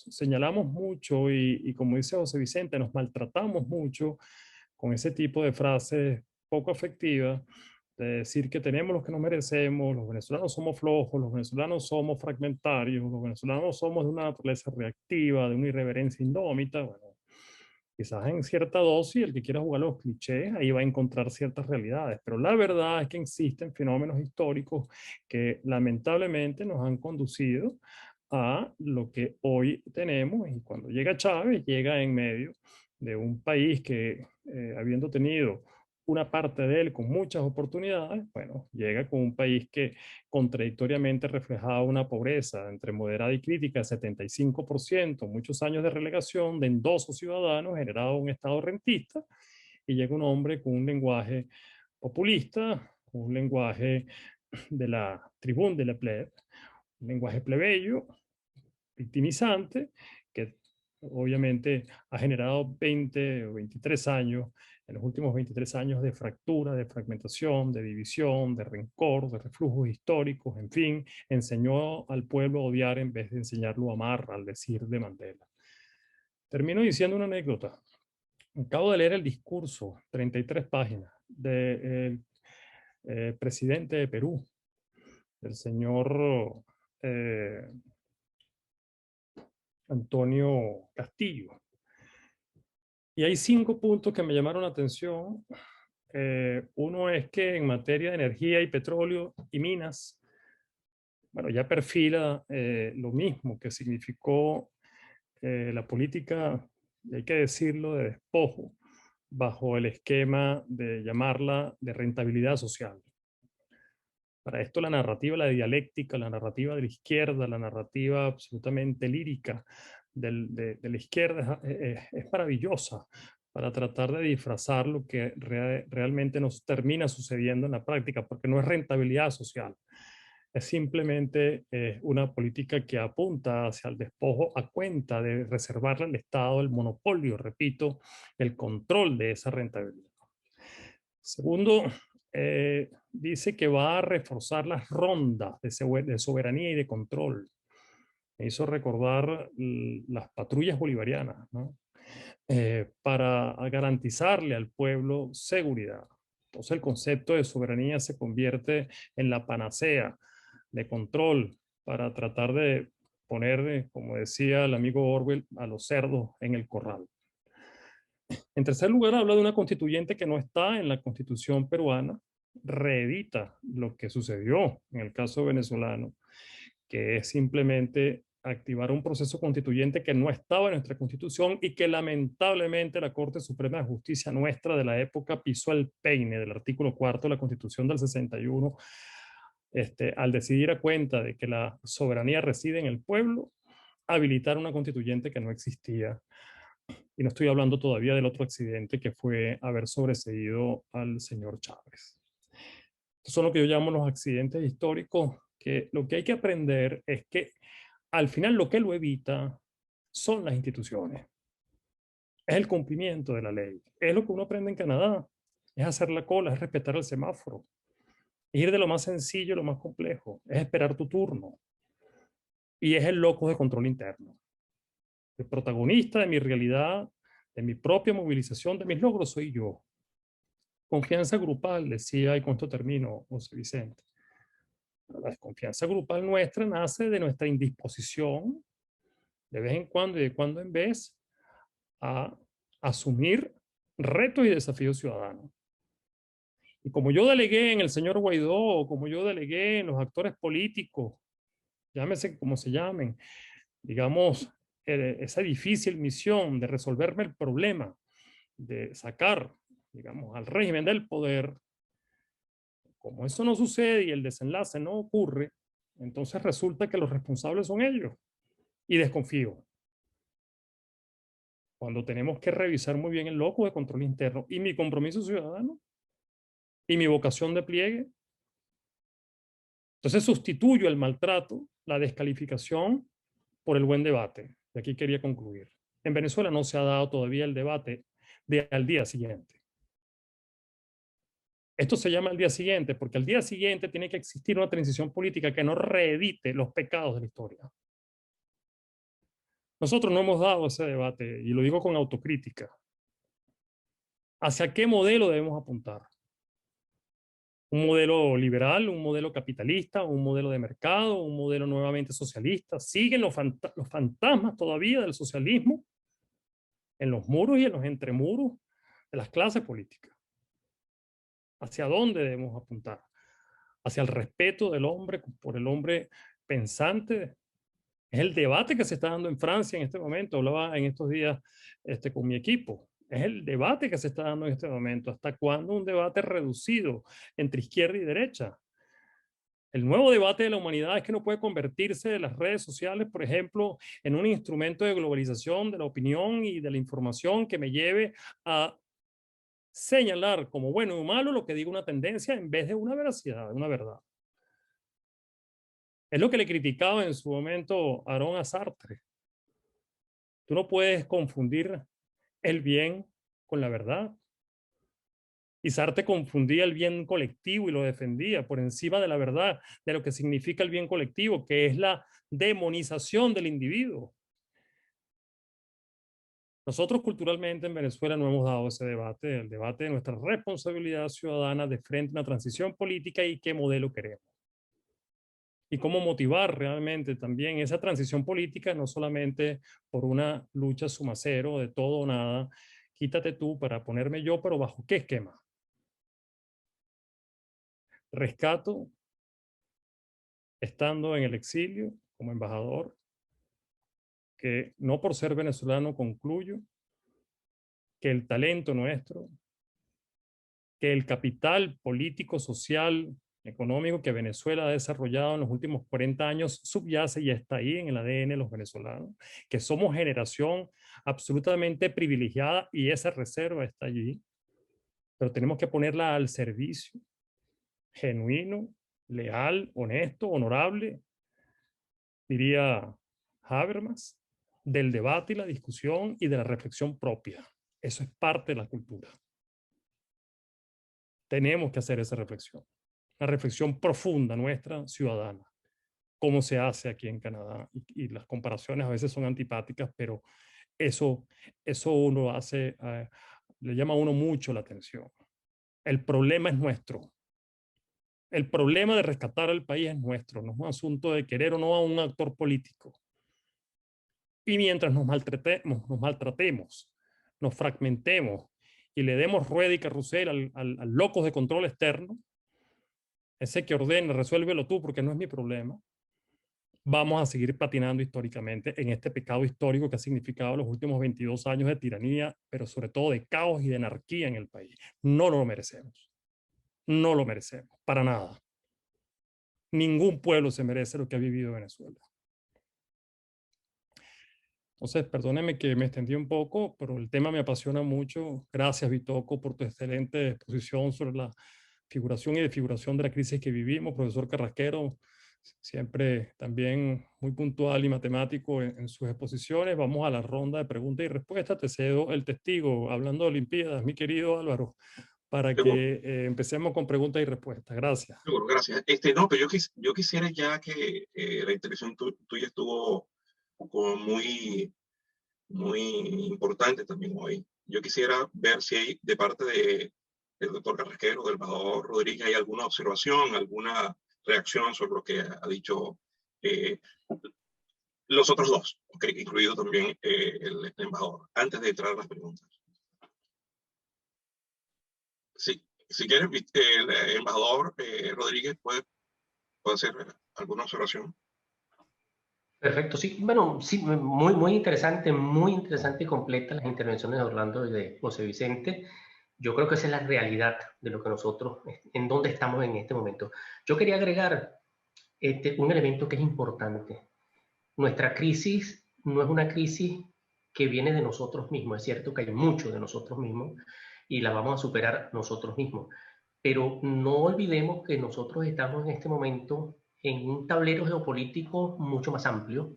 señalamos mucho y como dice José Vicente, nos maltratamos mucho con ese tipo de frases poco afectivas, de decir que tenemos lo que nos merecemos, los venezolanos somos flojos, los venezolanos somos fragmentarios, los venezolanos somos de una naturaleza reactiva, de una irreverencia indómita. Bueno, quizás en cierta dosis, el que quiera jugar los clichés, ahí va a encontrar ciertas realidades, pero la verdad es que existen fenómenos históricos que lamentablemente nos han conducido a lo que hoy tenemos, y cuando llega Chávez, llega en medio de un país que, habiendo tenido una parte de él con muchas oportunidades, bueno, llega con un país que contradictoriamente reflejaba una pobreza entre moderada y crítica de 75%, muchos años de relegación, de endoso ciudadano, generado un estado rentista, y llega un hombre con un lenguaje populista, un lenguaje de la tribuna de la plebe, un lenguaje plebeyo, victimizante, que obviamente ha generado 20 o 23 años, en los últimos 23 años de fractura, de fragmentación, de división, de rencor, de reflujos históricos, en fin, enseñó al pueblo a odiar en vez de enseñarlo a amar, al decir de Mandela. Termino diciendo una anécdota. Acabo de leer el discurso, 33 páginas, del presidente de Perú, el señor Antonio Castillo. Y hay 5 puntos que me llamaron la atención. Uno es que en materia de energía y petróleo y minas, bueno, ya perfila lo mismo que significó la política, y hay que decirlo, de despojo, bajo el esquema de llamarla de rentabilidad social. Para esto la narrativa, la dialéctica, la narrativa de la izquierda, la narrativa absolutamente lírica de la izquierda es maravillosa para tratar de disfrazar lo que realmente nos termina sucediendo en la práctica, porque no es rentabilidad social. Es simplemente una política que apunta hacia el despojo a cuenta de reservarle al Estado el monopolio, repito, el control de esa rentabilidad. Segundo, dice que va a reforzar las rondas de soberanía y de control. Me hizo recordar las patrullas bolivarianas, ¿no? Para garantizarle al pueblo seguridad. Entonces el concepto de soberanía se convierte en la panacea de control para tratar de poner, como decía el amigo Orwell, a los cerdos en el corral. En tercer lugar, habla de una constituyente que no está en la constitución peruana, reedita lo que sucedió en el caso venezolano, que es simplemente activar un proceso constituyente que no estaba en nuestra constitución y que lamentablemente la Corte Suprema de Justicia nuestra de la época pisó el peine del artículo 4 de la Constitución del 61, al decidir a cuenta de que la soberanía reside en el pueblo, habilitar una constituyente que no existía. Y no estoy hablando todavía del otro accidente que fue haber sobreseído al señor Chávez. Estos son lo que yo llamo los accidentes históricos, que lo que hay que aprender es que al final lo que lo evita son las instituciones. Es el cumplimiento de la ley. Es lo que uno aprende en Canadá. Es hacer la cola, es respetar el semáforo. Es ir de lo más sencillo a lo más complejo. Es esperar tu turno. Y es el locus de control interno. El protagonista de mi realidad, de mi propia movilización, de mis logros, soy yo. Confianza grupal, decía, y con esto termino, José Vicente. La desconfianza grupal nuestra nace de nuestra indisposición, de vez en cuando y de cuando en vez, a asumir retos y desafíos ciudadanos. Y como yo delegué en el señor Guaidó, como yo delegué en los actores políticos, llámese como se llamen, digamos, esa difícil misión de resolverme el problema, de sacar, digamos, al régimen del poder, como eso no sucede y el desenlace no ocurre, entonces resulta que los responsables son ellos. Y desconfío. Cuando tenemos que revisar muy bien el locus de control interno y mi compromiso ciudadano y mi vocación de pliegue, entonces sustituyo el maltrato, la descalificación por el buen debate. Y aquí quería concluir. En Venezuela no se ha dado todavía el debate al día siguiente. Esto se llama al día siguiente porque al día siguiente tiene que existir una transición política que no reedite los pecados de la historia. Nosotros no hemos dado ese debate, y lo digo con autocrítica. ¿Hacia qué modelo debemos apuntar? ¿Un modelo liberal, un modelo capitalista, un modelo de mercado, un modelo nuevamente socialista? ¿Siguen los fantasmas todavía del socialismo en los muros y en los entremuros de las clases políticas? ¿Hacia dónde debemos apuntar? ¿Hacia el respeto del hombre por el hombre pensante? Es el debate que se está dando en Francia en este momento. Hablaba en estos días con mi equipo. Es el debate que se está dando en este momento. ¿Hasta cuándo un debate reducido entre izquierda y derecha? El nuevo debate de la humanidad es que no puede convertirse de las redes sociales, por ejemplo, en un instrumento de globalización de la opinión y de la información que me lleve a señalar como bueno o malo lo que diga una tendencia en vez de una veracidad, de una verdad. Es lo que le criticaba en su momento Aarón a Sartre. Tú no puedes confundir el bien con la verdad. Y Sartre confundía el bien colectivo y lo defendía por encima de la verdad, de lo que significa el bien colectivo, que es la demonización del individuo. Nosotros culturalmente en Venezuela no hemos dado ese debate, el debate de nuestra responsabilidad ciudadana de frente a una transición política y qué modelo queremos. Y cómo motivar realmente también esa transición política, no solamente por una lucha suma cero de todo o nada, quítate tú para ponerme yo, pero ¿bajo qué esquema? Rescato, estando en el exilio como embajador, que no por ser venezolano concluyo que el talento nuestro, que el capital político, social, económico que Venezuela ha desarrollado en los últimos 40 años subyace y está ahí en el ADN de los venezolanos, que somos generación absolutamente privilegiada y esa reserva está allí, pero tenemos que ponerla al servicio, genuino, leal, honesto, honorable, diría Habermas, del debate y la discusión y de la reflexión propia. Eso es parte de la cultura. Tenemos que hacer esa reflexión, una reflexión profunda nuestra, ciudadana, cómo se hace aquí en Canadá. Y las comparaciones a veces son antipáticas, pero eso uno hace, le llama a uno mucho la atención. El problema es nuestro. El problema de rescatar al país es nuestro, no es un asunto de querer o no a un actor político. Y mientras nos maltratemos, nos fragmentemos y le demos rueda y carrusel al locus de control externo, ese que ordena, resuélvelo tú porque no es mi problema, vamos a seguir patinando históricamente en este pecado histórico que ha significado los últimos 22 años de tiranía, pero sobre todo de caos y de anarquía en el país. No lo merecemos. No lo merecemos, para nada. Ningún pueblo se merece lo que ha vivido Venezuela. Entonces, perdóneme que me extendí un poco, pero el tema me apasiona mucho. Gracias, Bitoco, por tu excelente exposición sobre la figuración y desfiguración de la crisis que vivimos. Profesor Carrasquero, siempre también muy puntual y matemático en sus exposiciones. Vamos a la ronda de preguntas y respuestas. Te cedo el testigo, hablando de Olimpiadas, mi querido Álvaro, para que empecemos con preguntas y respuestas. Gracias. Seguro, gracias. No, pero yo quisiera ya que la intervención tuya estuvo como muy importante también hoy. Yo quisiera ver si hay de parte del doctor Carrasquero, del embajador Rodríguez, hay alguna observación, alguna reacción sobre lo que ha dicho los otros dos, okay, incluido también el embajador, antes de entrar a las preguntas. Sí, si quieres, el embajador Rodríguez puede hacer alguna observación. Perfecto, sí. Bueno, sí, muy interesante y completa las intervenciones de Orlando y de José Vicente. Yo creo que esa es la realidad de lo que nosotros, en donde estamos en este momento. Yo quería agregar un elemento que es importante. Nuestra crisis no es una crisis que viene de nosotros mismos. Es cierto que hay mucho de nosotros mismos y la vamos a superar nosotros mismos. Pero no olvidemos que nosotros estamos en este momento en un tablero geopolítico mucho más amplio,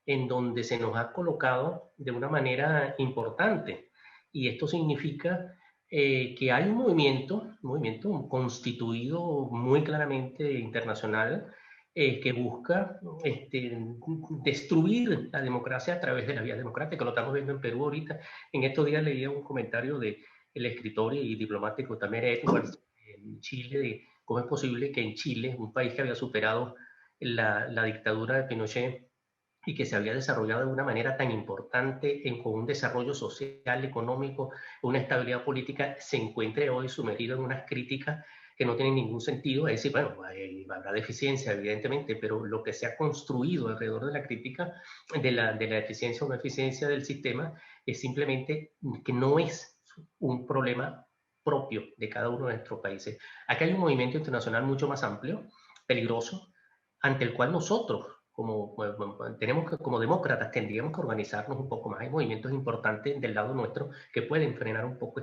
en donde se nos ha colocado de una manera importante. Y esto significa que hay un movimiento constituido muy claramente internacional, que busca destruir la democracia a través de la vía democrática. Lo estamos viendo en Perú ahorita. En estos días leía un comentario del escritor y diplomático también Edwards en Chile, de cómo es posible que en Chile, un país que había superado la dictadura de Pinochet, y que se había desarrollado de una manera tan importante con un desarrollo social, económico, una estabilidad política, se encuentre hoy sumergido en unas críticas que no tienen ningún sentido. Es decir, bueno, habrá deficiencia, evidentemente, pero lo que se ha construido alrededor de la crítica de la eficiencia o no eficiencia del sistema es simplemente que no es un problema propio de cada uno de nuestros países. Aquí hay un movimiento internacional mucho más amplio, peligroso, ante el cual nosotros tenemos que, como demócratas, tendríamos que organizarnos un poco más. Hay movimientos importantes del lado nuestro que pueden frenar un poco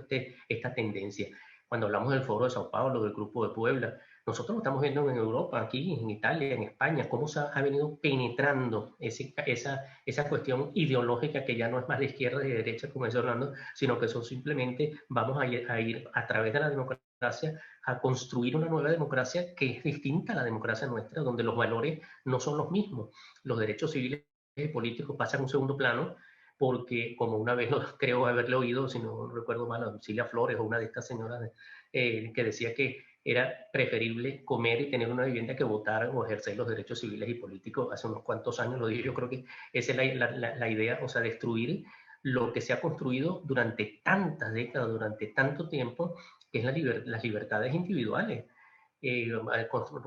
esta tendencia. Cuando hablamos del Foro de Sao Paulo, del Grupo de Puebla, nosotros lo estamos viendo en Europa, aquí, en Italia, en España, cómo se ha venido penetrando esa cuestión ideológica que ya no es más de izquierda y de derecha, como dice Orlando, sino que son simplemente, vamos a ir a través de la democracia a construir una nueva democracia que es distinta a la democracia nuestra, donde los valores no son los mismos. Los derechos civiles y políticos pasan a un segundo plano porque, como una vez creo haberle oído, si no recuerdo mal, a Cilia Flores o una de estas señoras que decía que era preferible comer y tener una vivienda que votar o ejercer los derechos civiles y políticos. Hace unos cuantos años lo dije. Yo creo que esa es la idea, o sea, destruir lo que se ha construido durante tantas décadas, durante tanto tiempo, que es las libertades individuales.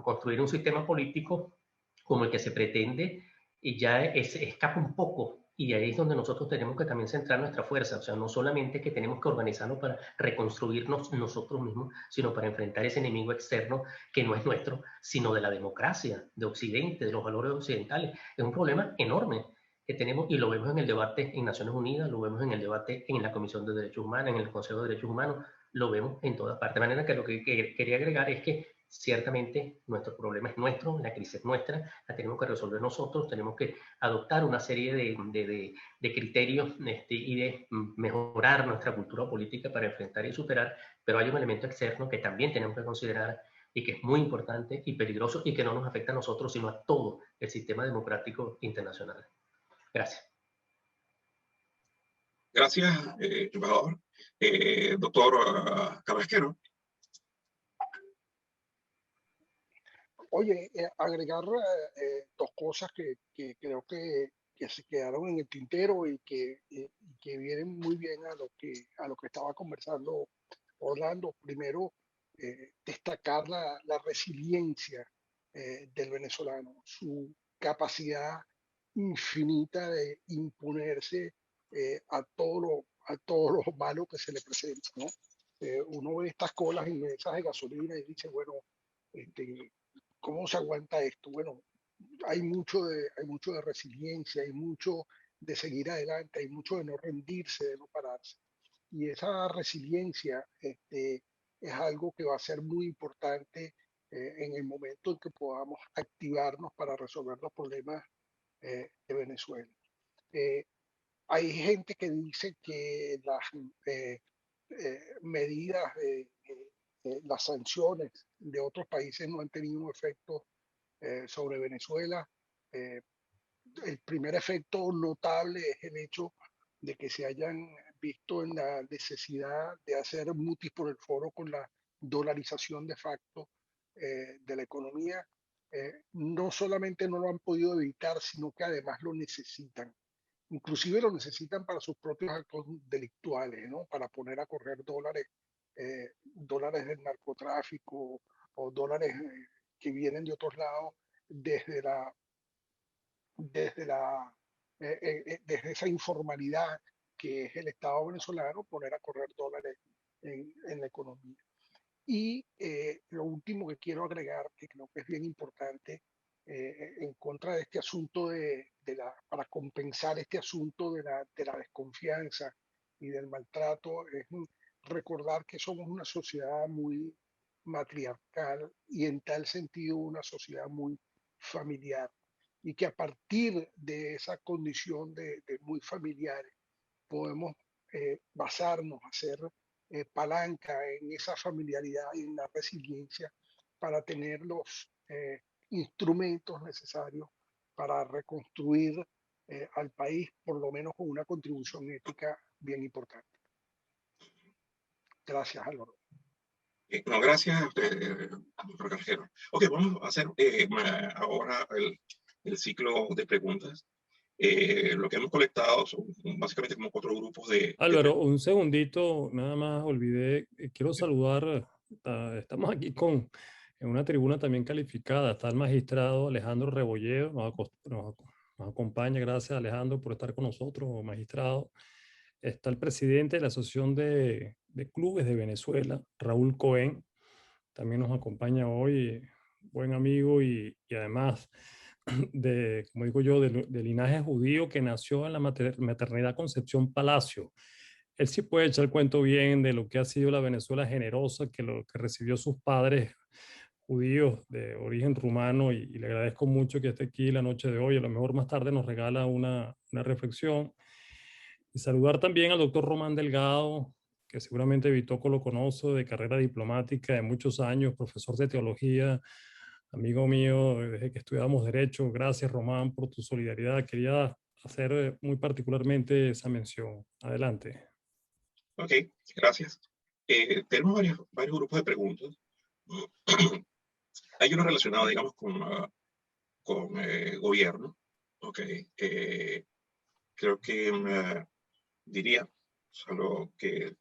Construir un sistema político como el que se pretende ya escapa un poco, y ahí es donde nosotros tenemos que también centrar nuestra fuerza. O sea, no solamente que tenemos que organizarnos para reconstruirnos nosotros mismos, sino para enfrentar ese enemigo externo que no es nuestro, sino de la democracia, de Occidente, de los valores occidentales. Es un problema enorme que tenemos, y lo vemos en el debate en Naciones Unidas, lo vemos en el debate en la Comisión de Derechos Humanos, en el Consejo de Derechos Humanos, lo vemos en todas partes. De manera que lo que quería agregar es que ciertamente nuestro problema es nuestro, la crisis es nuestra, la tenemos que resolver nosotros, tenemos que adoptar una serie de criterios y de mejorar nuestra cultura política para enfrentar y superar, pero hay un elemento externo que también tenemos que considerar y que es muy importante y peligroso y que no nos afecta a nosotros, sino a todo el sistema democrático internacional. Gracias. Gracias, embajador. Doctor Carrasquero. Oye, agregar dos cosas que creo que se quedaron en el tintero y que vienen muy bien a lo que estaba conversando Orlando. Primero, destacar la resiliencia del venezolano, su capacidad infinita de imponerse a todo lo malo que se le presenta, ¿no? Uno ve estas colas inmensas de gasolina y dice, bueno, este, ¿cómo se aguanta esto? Bueno, hay mucho de resiliencia, hay mucho de seguir adelante, hay mucho de no rendirse, de no pararse. Y esa resiliencia es algo que va a ser muy importante en el momento en que podamos activarnos para resolver los problemas de Venezuela. Eh, Hay gente que dice que las medidas, las sanciones de otros países no han tenido un efecto sobre Venezuela. Eh, el primer efecto notable es el hecho de que se hayan visto en la necesidad de hacer mutis por el foro con la dolarización de facto de la economía. No solamente no lo han podido evitar, sino que además lo necesitan. Inclusive lo necesitan para sus propios actos delictuales, ¿no? Para poner a correr dólares del narcotráfico o dólares que vienen de otros lados desde desde, desde esa informalidad que es el Estado venezolano, poner a correr dólares en la economía. Y lo último que quiero agregar, que creo que es bien importante, en contra de este asunto para compensar este asunto de la desconfianza y del maltrato, es recordar que somos una sociedad muy matriarcal y en tal sentido una sociedad muy familiar, y que a partir de esa condición de muy familiares podemos basarnos, hacer palanca en esa familiaridad y en la resiliencia para tener los instrumentos necesarios para reconstruir al país, por lo menos con una contribución ética bien importante. Gracias, Álvaro. No, gracias, doctor Carrasquero. Ok, vamos a hacer ahora el ciclo de preguntas. Lo que hemos colectado son básicamente como 4 grupos de... Álvaro, un segundito, nada más olvidé, quiero saludar, estamos aquí en una tribuna también calificada, está el magistrado Alejandro Rebolledo, nos acompaña, gracias Alejandro por estar con nosotros, magistrado. Está el presidente de la Asociación de Clubes de Venezuela, Raúl Cohen, también nos acompaña hoy, buen amigo y además como digo yo, de linaje judío que nació en la maternidad Concepción Palacio. Él sí puede echar el cuento bien de lo que ha sido la Venezuela generosa, que lo que recibió sus padres judíos de origen rumano, y le agradezco mucho que esté aquí la noche de hoy. A lo mejor más tarde nos regala una reflexión. Y saludar también al doctor Román Delgado, que seguramente Vitoco lo conoce, de carrera diplomática de muchos años, profesor de teología, amigo mío desde que estudiábamos Derecho. Gracias, Román, por tu solidaridad. Quería hacer muy particularmente esa mención. Adelante. Ok, gracias. Tenemos varios grupos de preguntas. Hay uno relacionado, digamos, con gobierno. Ok, creo que diría solo que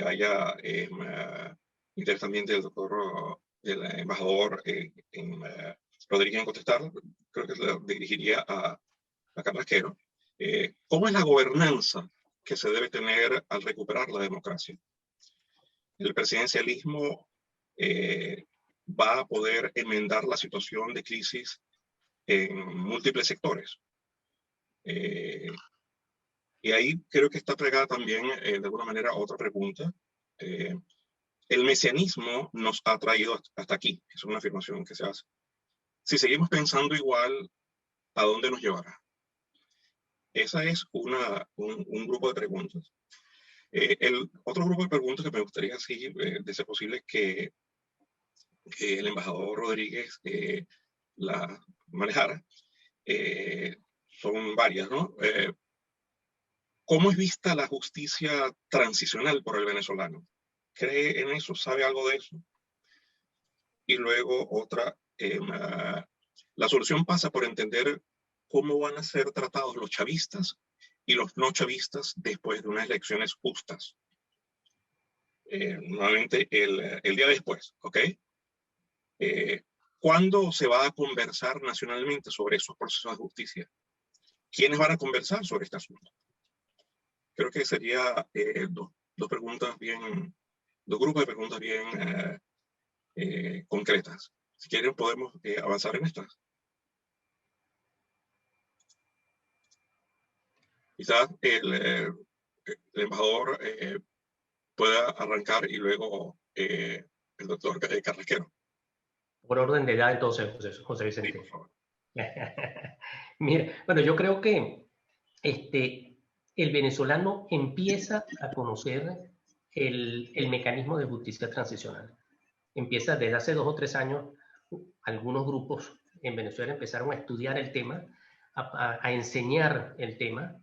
haya interés también del doctor, del embajador Rodríguez en contestar. Creo que lo dirigiría a Carrasquero. ¿Cómo es la gobernanza que se debe tener al recuperar la democracia? El presidencialismo va a poder enmendar la situación de crisis en múltiples sectores. Y ahí creo que está plegada también, de alguna manera, otra pregunta. El mesianismo nos ha traído hasta aquí, es una afirmación que se hace. Si seguimos pensando igual, ¿a dónde nos llevará? Esa es un grupo de preguntas. El otro grupo de preguntas que me gustaría, sí, de ser posible, que el embajador Rodríguez la manejara, son varias, ¿no? ¿Cómo es vista la justicia transicional por el venezolano? ¿Cree en eso? ¿Sabe algo de eso? Y luego otra, la solución pasa por entender cómo van a ser tratados los chavistas y los no chavistas después de unas elecciones justas. Nuevamente el día después, ¿ok? ¿Cuándo se va a conversar nacionalmente sobre esos procesos de justicia? ¿Quiénes van a conversar sobre este asunto? Creo que sería dos preguntas bien, dos grupos de preguntas bien concretas. Si quieren podemos avanzar en estas. Quizás el embajador pueda arrancar y luego el doctor Carrasquero. Por orden de edad, entonces, José Vicente. Sí, por favor. Mira, bueno, yo creo que el venezolano empieza a conocer el mecanismo de justicia transicional. Empieza desde hace 2 o 3 años, algunos grupos en Venezuela empezaron a estudiar el tema, a enseñar el tema,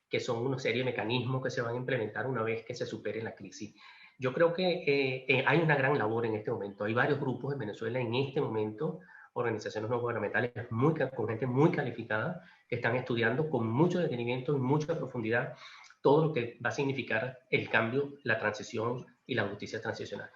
que son una serie de mecanismos que se van a implementar una vez que se supere la crisis. Yo creo que hay una gran labor en este momento. Hay varios grupos en Venezuela en este momento, organizaciones no gubernamentales con gente muy calificada, que están estudiando con mucho detenimiento y mucha profundidad todo lo que va a significar el cambio, la transición y la justicia transicional.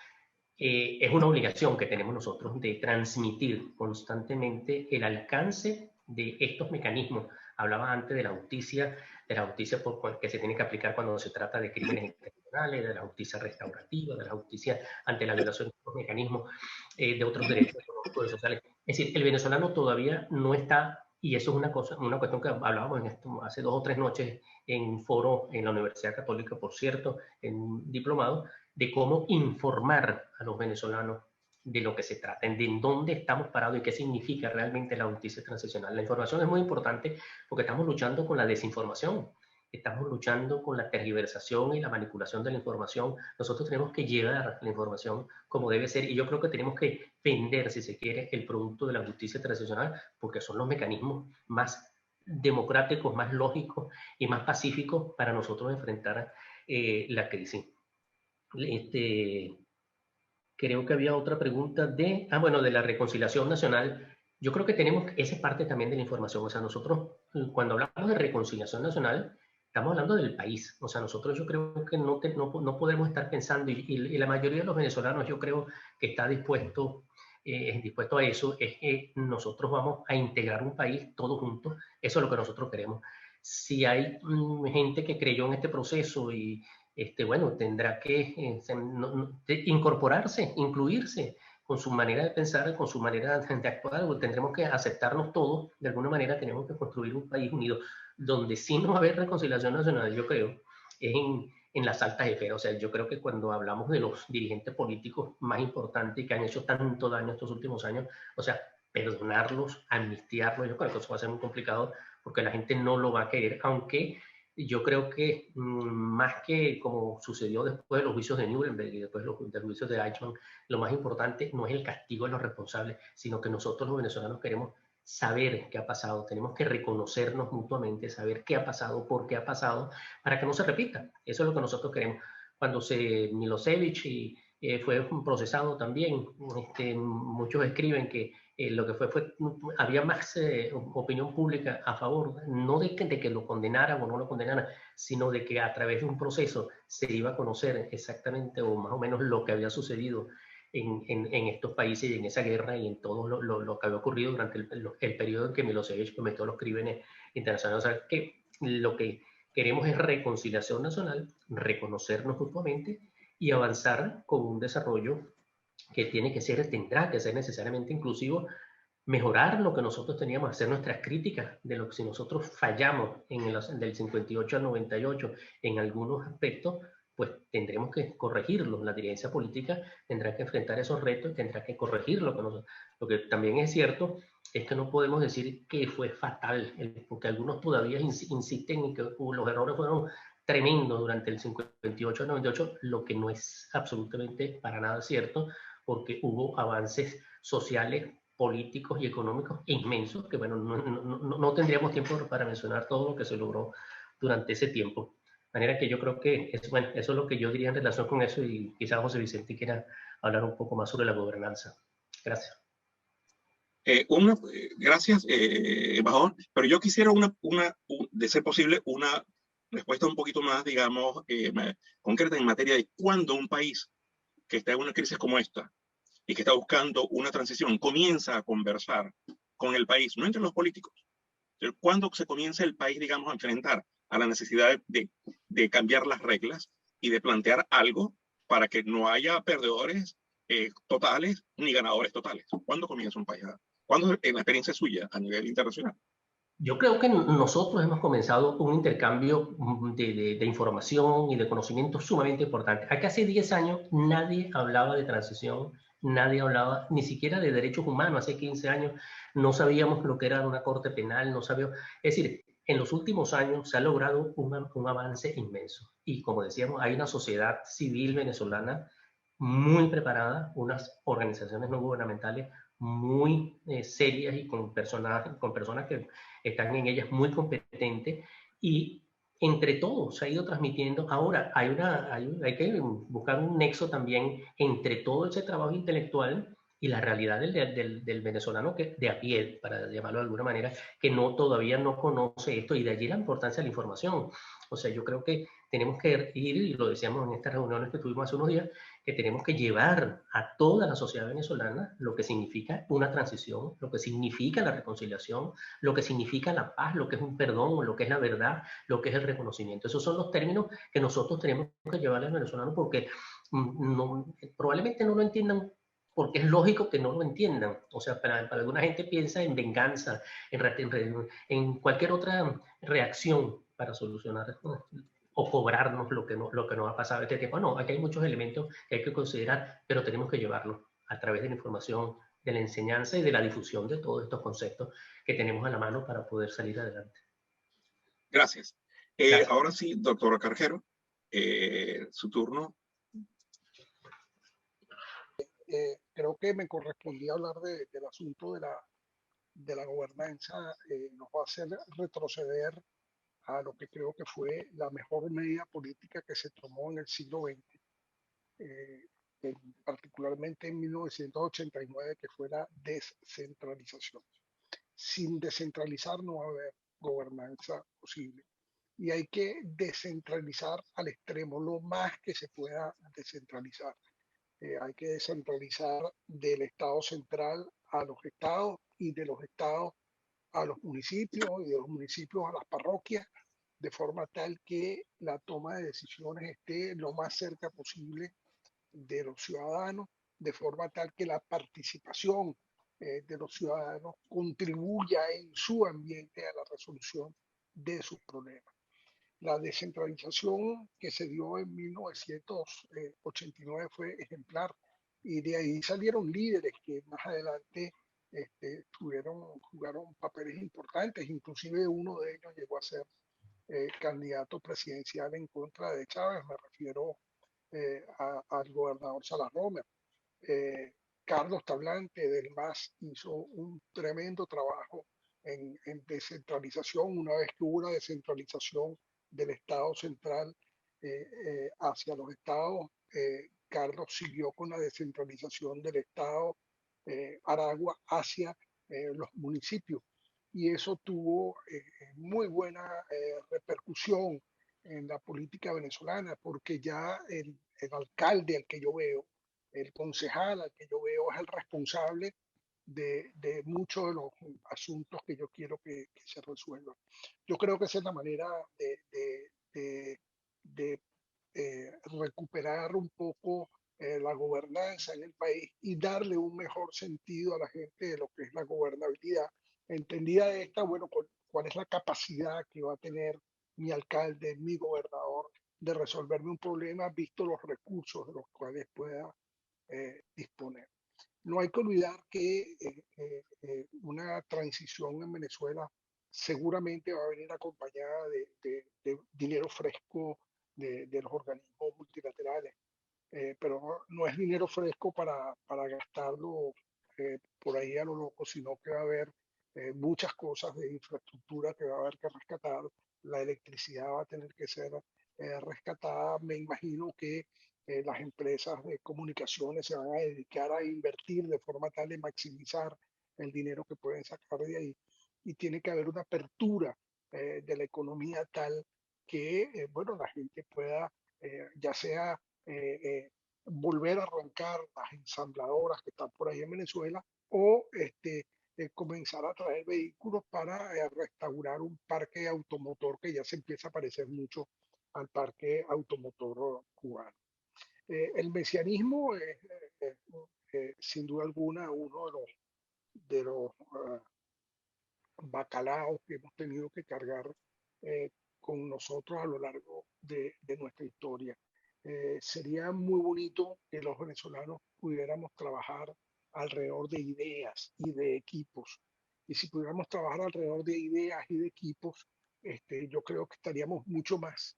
Es una obligación que tenemos nosotros de transmitir constantemente el alcance de estos mecanismos. Hablaba antes de la justicia que se tiene que aplicar cuando se trata de crímenes internacionales, de la justicia restaurativa, de la justicia ante la violación de estos mecanismos de otros derechos económicos y sociales. Es decir, el venezolano todavía no está, y eso es una cuestión que hablábamos en esto hace 2 o 3 noches en un foro en la Universidad Católica, por cierto, en un diplomado, de cómo informar a los venezolanos de lo que se trata, de dónde estamos parados y qué significa realmente la justicia transicional. La información es muy importante porque estamos luchando con la desinformación, estamos luchando con la tergiversación y la manipulación de la información. Nosotros tenemos que llevar la información como debe ser y yo creo que tenemos que vender, si se quiere, el producto de la justicia transicional porque son los mecanismos más democráticos, más lógicos y más pacíficos para nosotros enfrentar la crisis. Creo que había otra pregunta de la reconciliación nacional. Yo creo que esa es parte también de la información. O sea, nosotros cuando hablamos de reconciliación nacional, estamos hablando del país. O sea, nosotros yo creo que no podemos estar pensando, y la mayoría de los venezolanos yo creo que está dispuesto a eso, es que nosotros vamos a integrar un país todos juntos. Eso es lo que nosotros queremos. Si hay gente que creyó en este proceso y tendrá que incorporarse, incluirse con su manera de pensar, con su manera de actuar, tendremos que aceptarnos todos, de alguna manera tenemos que construir un país unido, donde sí no va a haber reconciliación nacional, yo creo, es en las altas esferas. O sea, yo creo que cuando hablamos de los dirigentes políticos más importantes que han hecho tanto daño estos últimos años, o sea, perdonarlos, amnistiarlos, yo creo que eso va a ser muy complicado porque la gente no lo va a querer, aunque yo creo que más que como sucedió después de los juicios de Nuremberg y después de los juicios de Eichmann, lo más importante no es el castigo de los responsables, sino que nosotros los venezolanos queremos saber qué ha pasado, tenemos que reconocernos mutuamente, saber qué ha pasado, por qué ha pasado, para que no se repita. Eso es lo que nosotros queremos. Cuando Milosevic fue procesado también, muchos escriben que lo que había más opinión pública a favor, no de que lo condenaran o no lo condenaran, sino de que a través de un proceso se iba a conocer exactamente o más o menos lo que había sucedido en estos países y en esa guerra y en todo lo que había ocurrido durante el periodo en que Milosevic cometió los crímenes internacionales. O sea, que lo que queremos es reconciliación nacional, reconocernos mutuamente y avanzar con un desarrollo que tendrá que ser necesariamente inclusivo, mejorar lo que nosotros teníamos, hacer nuestras críticas de lo que si nosotros fallamos del 58 al 98 en algunos aspectos, pues tendremos que corregirlo. La dirigencia política tendrá que enfrentar esos retos, tendrá que corregirlo. Lo que también es cierto es que no podemos decir que fue fatal, porque algunos todavía insisten en que los errores fueron tremendos durante el 58 al 98, lo que no es absolutamente para nada cierto, porque hubo avances sociales, políticos y económicos inmensos, que no tendríamos tiempo para mencionar todo lo que se logró durante ese tiempo. De manera que yo creo que eso es lo que yo diría en relación con eso y quizás José Vicente quiera hablar un poco más sobre la gobernanza. Gracias. Gracias, embajador, pero yo quisiera de ser posible, una respuesta un poquito más, digamos, concreta en materia de cuándo un país que está en una crisis como esta y que está buscando una transición comienza a conversar con el país, no entre los políticos. ¿Cuándo se comienza el país, digamos, a enfrentar a la necesidad de cambiar las reglas y de plantear algo para que no haya perdedores totales ni ganadores totales? ¿Cuándo comienza un país? ¿Cuándo, en la experiencia suya a nivel internacional? Yo creo que nosotros hemos comenzado un intercambio de información y de conocimiento sumamente importante. Acá hace 10 años nadie hablaba de transición, nadie hablaba ni siquiera de derechos humanos. Hace 15 años no sabíamos lo que era una corte penal, no sabíamos. Es decir, en los últimos años se ha logrado un avance inmenso. Y como decíamos, hay una sociedad civil venezolana muy preparada, unas organizaciones no gubernamentales muy serias y con personas que están en ellas muy competentes, y entre todos se ha ido transmitiendo. Ahora hay que buscar un nexo también entre todo ese trabajo intelectual y la realidad del venezolano de a pie, para llamarlo de alguna manera, que todavía no conoce esto, y de allí la importancia de la información. O sea, yo creo que tenemos que ir, y lo decíamos en estas reuniones que tuvimos hace unos días, que tenemos que llevar a toda la sociedad venezolana lo que significa una transición, lo que significa la reconciliación, lo que significa la paz, lo que es un perdón, lo que es la verdad, lo que es el reconocimiento. Esos son los términos que nosotros tenemos que llevarle al venezolano porque probablemente no lo entiendan, porque es lógico que no lo entiendan. O sea, para alguna gente piensa en venganza, en cualquier otra reacción para solucionar o cobrarnos lo que nos ha pasado este tiempo. No, aquí hay muchos elementos que hay que considerar, pero tenemos que llevarlos a través de la información, de la enseñanza y de la difusión de todos estos conceptos que tenemos a la mano para poder salir adelante. Gracias. Gracias. Ahora sí, doctora Carrasquero, su turno. Creo que me correspondía hablar del asunto de la gobernanza. Nos va a hacer retroceder a lo que creo que fue la mejor medida política que se tomó en el siglo XX, particularmente en 1989, que fue la descentralización. Sin descentralizar no va a haber gobernanza posible. Y hay que descentralizar al extremo, lo más que se pueda descentralizar. Hay que descentralizar del Estado central a los estados y de los estados a los municipios y de los municipios a las parroquias, de forma tal que la toma de decisiones esté lo más cerca posible de los ciudadanos, de forma tal que la participación de los ciudadanos contribuya en su ambiente a la resolución de sus problemas. La descentralización que se dio en 1989 fue ejemplar y de ahí salieron líderes que más adelante jugaron papeles importantes, inclusive uno de ellos llegó a ser candidato presidencial en contra de Chávez, me refiero al gobernador Salas Romer. Carlos Tablante del MAS hizo un tremendo trabajo en descentralización. Una vez que hubo una descentralización del Estado central hacia los estados, Carlos siguió con la descentralización del Estado Aragua hacia los municipios. Y eso tuvo muy buena repercusión en la política venezolana, porque ya el alcalde al que yo veo, el concejal al que yo veo es el responsable de muchos de los asuntos que yo quiero que se resuelvan. Yo creo que esa es la manera de recuperar un poco la gobernanza en el país y darle un mejor sentido a la gente de lo que es la gobernabilidad. Entendida esta, bueno, cuál es la capacidad que va a tener mi alcalde, mi gobernador, de resolverme un problema, visto los recursos de los cuales pueda disponer. No hay que olvidar que una transición en Venezuela seguramente va a venir acompañada de dinero fresco de los organismos multilaterales, pero no es dinero fresco para gastarlo por ahí a lo loco, sino que va a haber muchas cosas de infraestructura que va a haber que rescatar. La electricidad va a tener que ser rescatada. Me imagino que las empresas de comunicaciones se van a dedicar a invertir de forma tal de maximizar el dinero que pueden sacar de ahí. Y tiene que haber una apertura de la economía tal que, bueno, la gente pueda, ya sea volver a arrancar las ensambladoras que están por ahí en Venezuela o comenzar a traer vehículos para restaurar un parque automotor que ya se empieza a parecer mucho al parque automotor cubano. El mesianismo es, sin duda alguna, uno de los bacalaos que hemos tenido que cargar con nosotros a lo largo de nuestra historia. Sería muy bonito que los venezolanos pudiéramos trabajar alrededor de ideas y de equipos. Y si pudiéramos trabajar alrededor de ideas y de equipos, yo creo que estaríamos mucho más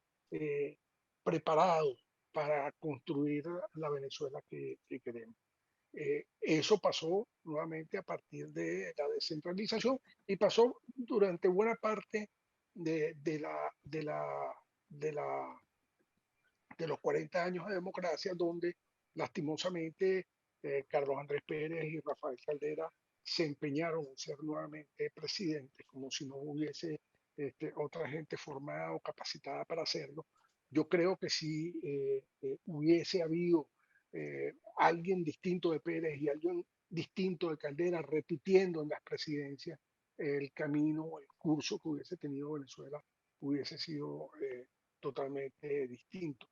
preparados para construir la Venezuela que queremos. Eso pasó nuevamente a partir de la descentralización y pasó durante buena parte de los 40 años de democracia, donde lastimosamente Carlos Andrés Pérez y Rafael Caldera se empeñaron en ser nuevamente presidentes, como si no hubiese otra gente formada o capacitada para hacerlo. Yo creo que si hubiese habido alguien distinto de Pérez y alguien distinto de Caldera repitiendo en las presidencias, el camino, el curso que hubiese tenido Venezuela hubiese sido totalmente distinto.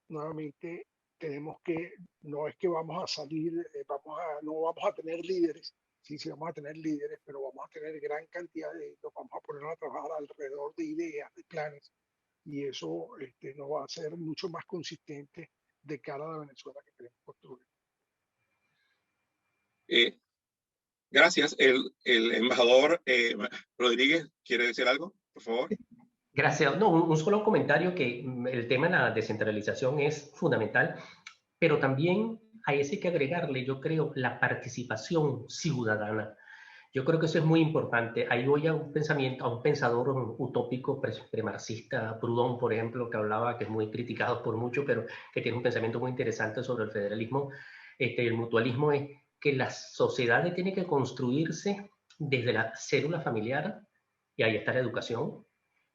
Nuevamente tenemos que, no es que vamos a salir, no vamos a tener líderes, sí, sí vamos a tener líderes, pero vamos a tener gran cantidad de ellos, vamos a ponernos a trabajar alrededor de ideas, de planes, y eso nos va a hacer mucho más consistente de cara a la Venezuela que queremos construir. Gracias. El embajador Rodríguez, ¿quiere decir algo, por favor? Gracias. No, un solo comentario que el tema de la descentralización es fundamental, pero también a ese hay que agregarle, yo creo, la participación ciudadana. Yo creo que eso es muy importante. Ahí voy a un pensamiento, a un pensador utópico premarxista, Proudhon, por ejemplo, que hablaba, que es muy criticado por mucho, pero que tiene un pensamiento muy interesante sobre el federalismo. El mutualismo es que las sociedades tienen que construirse desde la célula familiar, y ahí está la educación,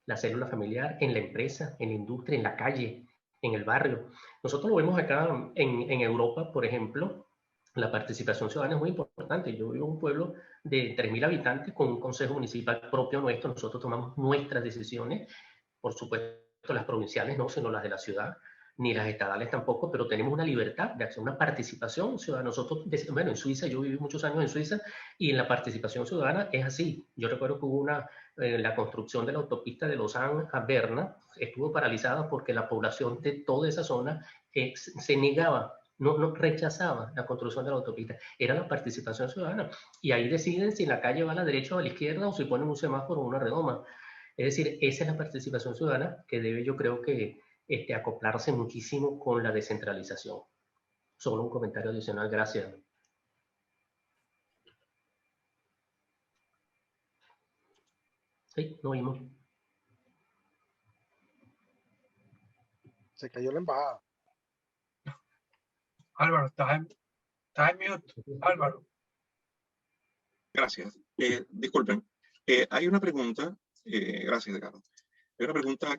la célula familiar en la empresa, en la industria, en la calle, en el barrio. Nosotros lo vemos acá en Europa, por ejemplo, la participación ciudadana es muy importante. Yo vivo en un pueblo de 3.000 habitantes con un consejo municipal propio nuestro. Nosotros tomamos nuestras decisiones, por supuesto las provinciales no, sino las de la ciudad, ni las estadales tampoco, pero tenemos una libertad de acción, una participación ciudadana. Nosotros, bueno, en Suiza, yo viví muchos años en Suiza y en la participación ciudadana es así. Yo recuerdo que hubo la construcción de la autopista de Lausanne a Berna estuvo paralizada porque la población de toda esa zona se negaba, no rechazaba la construcción de la autopista, era la participación ciudadana. Y ahí deciden si la calle va a la derecha o a la izquierda o si ponen un semáforo o una redoma. Es decir, esa es la participación ciudadana que debe, yo creo que, acoplarse muchísimo con la descentralización. Solo un comentario adicional, gracias. Sí, no oímos. Se cayó la embajada. Álvaro, estás en mute. Álvaro. Gracias. Disculpen. Hay una pregunta, gracias, Ricardo. Hay una pregunta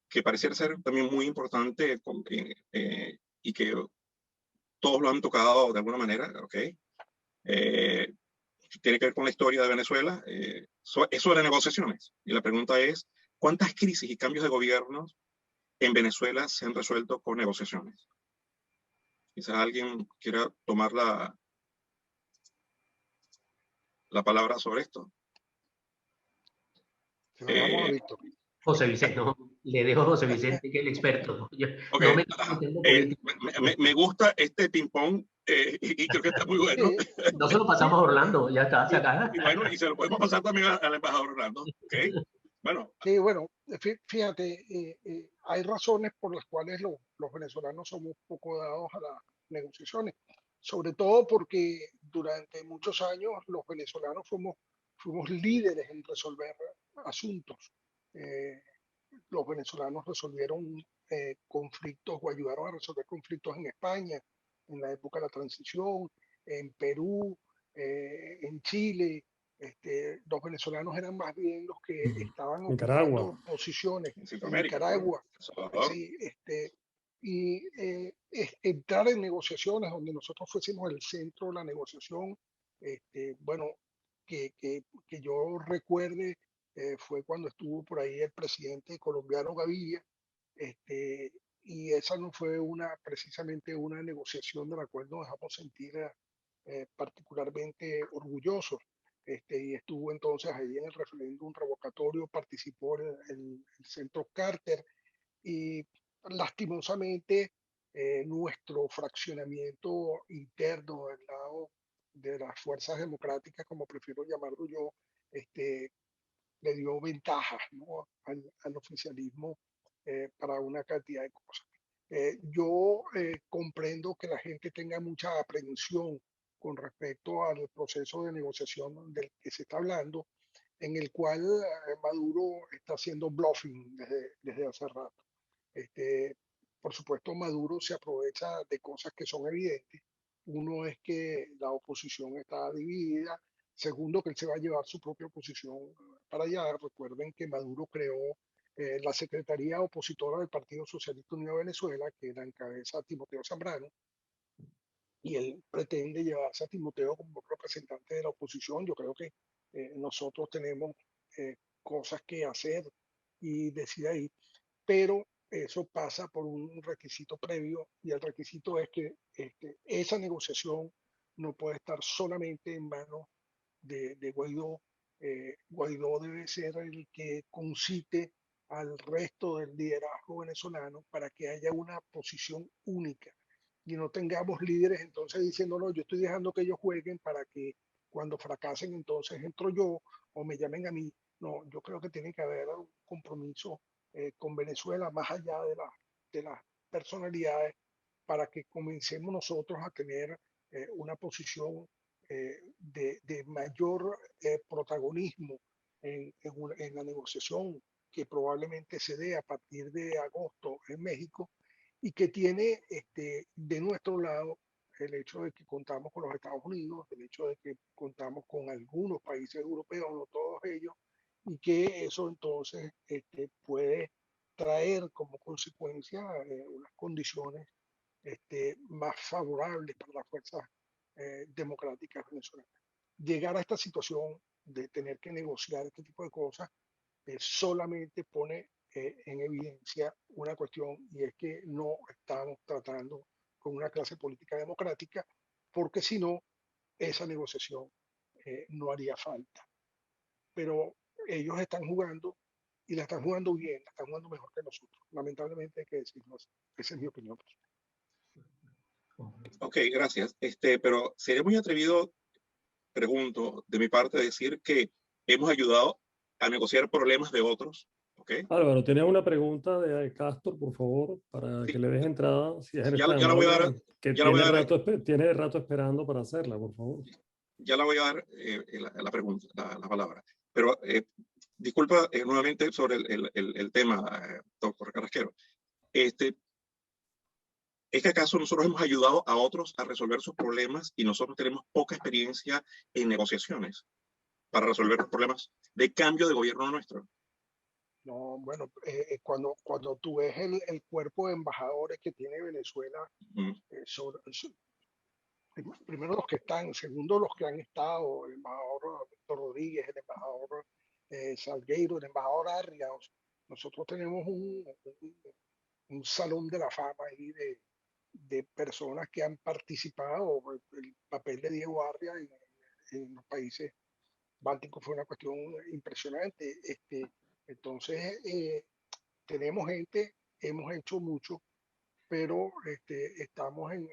que pareciera ser también muy importante y que todos lo han tocado de alguna manera, ¿ok? Tiene que ver con la historia de Venezuela. Es sobre negociaciones. Y la pregunta es, ¿cuántas crisis y cambios de gobierno en Venezuela se han resuelto con negociaciones? Quizás alguien quiera tomar la palabra sobre esto. Si no, vamos a Víctor. José Vicente, no, le dejo a José Vicente, que es el experto. Yo, Okay. no me gusta este ping-pong y creo que está muy bueno. No se lo pasamos a Orlando, ya está sacada. Y bueno, y se lo podemos pasar también al embajador Orlando. Okay. Bueno. Sí, bueno, fíjate, hay razones por las cuales los venezolanos somos poco dados a las negociaciones, sobre todo porque durante muchos años los venezolanos fuimos líderes en resolver asuntos. Los venezolanos resolvieron conflictos o ayudaron a resolver conflictos en España, en la época de la transición, en Perú, en Chile. Los venezolanos eran más bien los que estaban ocupando posiciones en Nicaragua. Sí, y entrar en negociaciones donde nosotros fuésemos el centro de la negociación, bueno, que yo recuerde, fue cuando estuvo por ahí el presidente colombiano Gaviria, y esa no fue precisamente una negociación de la cual nos dejamos sentir particularmente orgullosos. Y estuvo entonces ahí en el referéndum revocatorio, participó en el centro Carter, y lastimosamente nuestro fraccionamiento interno del lado de las fuerzas democráticas, como prefiero llamarlo yo, le dio ventajas, ¿no?, al oficialismo para una cantidad de cosas. Yo comprendo que la gente tenga mucha aprensión con respecto al proceso de negociación del que se está hablando, en el cual Maduro está haciendo bluffing desde hace rato. Por supuesto, Maduro se aprovecha de cosas que son evidentes. Uno es que la oposición está dividida. Segundo, que él se va a llevar su propia oposición para allá. Recuerden que Maduro creó la secretaría opositora del Partido Socialista Unido de Venezuela, que la encabeza Timoteo Zambrano, y él pretende llevarse a Timoteo como representante de la oposición. Yo creo que nosotros tenemos cosas que hacer y decir ahí, pero eso pasa por un requisito previo, y el requisito es que esa negociación no puede estar solamente en manos de Guaidó. Guaidó debe ser el que concite al resto del liderazgo venezolano para que haya una posición única y no tengamos líderes entonces diciendo, no, yo estoy dejando que ellos jueguen para que cuando fracasen entonces entro yo o me llamen a mí. No, yo creo que tiene que haber un compromiso con Venezuela más allá de las personalidades, para que comencemos nosotros a tener una posición de mayor protagonismo en la negociación que probablemente se dé a partir de agosto en México, y que tiene de nuestro lado el hecho de que contamos con los Estados Unidos, el hecho de que contamos con algunos países europeos, no todos ellos, y que eso entonces puede traer como consecuencia unas condiciones más favorables para las fuerzas democráticas venezolanas. Llegar a esta situación de tener que negociar este tipo de cosas solamente pone en evidencia una cuestión, y es que no estamos tratando con una clase política democrática, porque si no, esa negociación no haría falta. Pero ellos están jugando, y la están jugando bien, la están jugando mejor que nosotros. Lamentablemente hay que decirlo así. Esa es mi opinión. Ok, gracias. Pero sería muy atrevido, pregunto, de mi parte, decir que hemos ayudado a negociar problemas de otros. ¿Ok? Álvaro, tenía una pregunta de Castor, por favor, para Sí, que le des entrada, si eres ya tan la voy a dar, amable, que ya la voy a dar, tiene rato esperando para hacerla, por favor. ya la voy a dar la pregunta, la palabra. Pero disculpa nuevamente sobre el tema, doctor Carrasquero. ¿Es que acaso nosotros hemos ayudado a otros a resolver sus problemas y nosotros tenemos poca experiencia en negociaciones para resolver los problemas de cambio de gobierno nuestro? No, bueno, cuando tú ves el cuerpo de embajadores que tiene Venezuela, primero los que están, segundo los que han estado, el embajador Víctor Rodríguez, el embajador Salgueiro, el embajador Arriaos, nosotros tenemos un salón de la fama ahí de personas que han participado. El papel de Diego Arria en los países bálticos fue una cuestión impresionante. Entonces, tenemos gente, hemos hecho mucho, pero estamos en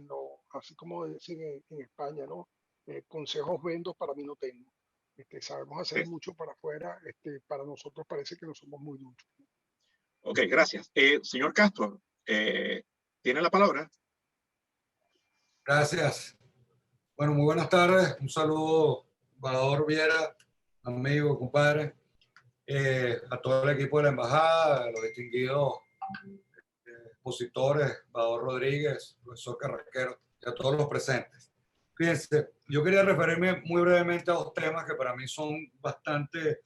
lo, así como dicen en España, ¿no? Consejos vendo, para mí no tengo. Sabemos hacer mucho para afuera, para nosotros parece que no somos muy duros. Ok, gracias. Señor Castro, ¿tiene la palabra? Gracias. Bueno, muy buenas tardes. Un saludo, embajador Viera, amigo, compadre, a todo el equipo de la embajada, a los distinguidos expositores, embajador Rodríguez, profesor Carrasquero, y a todos los presentes. Fíjense, yo quería referirme muy brevemente a dos temas que para mí son bastante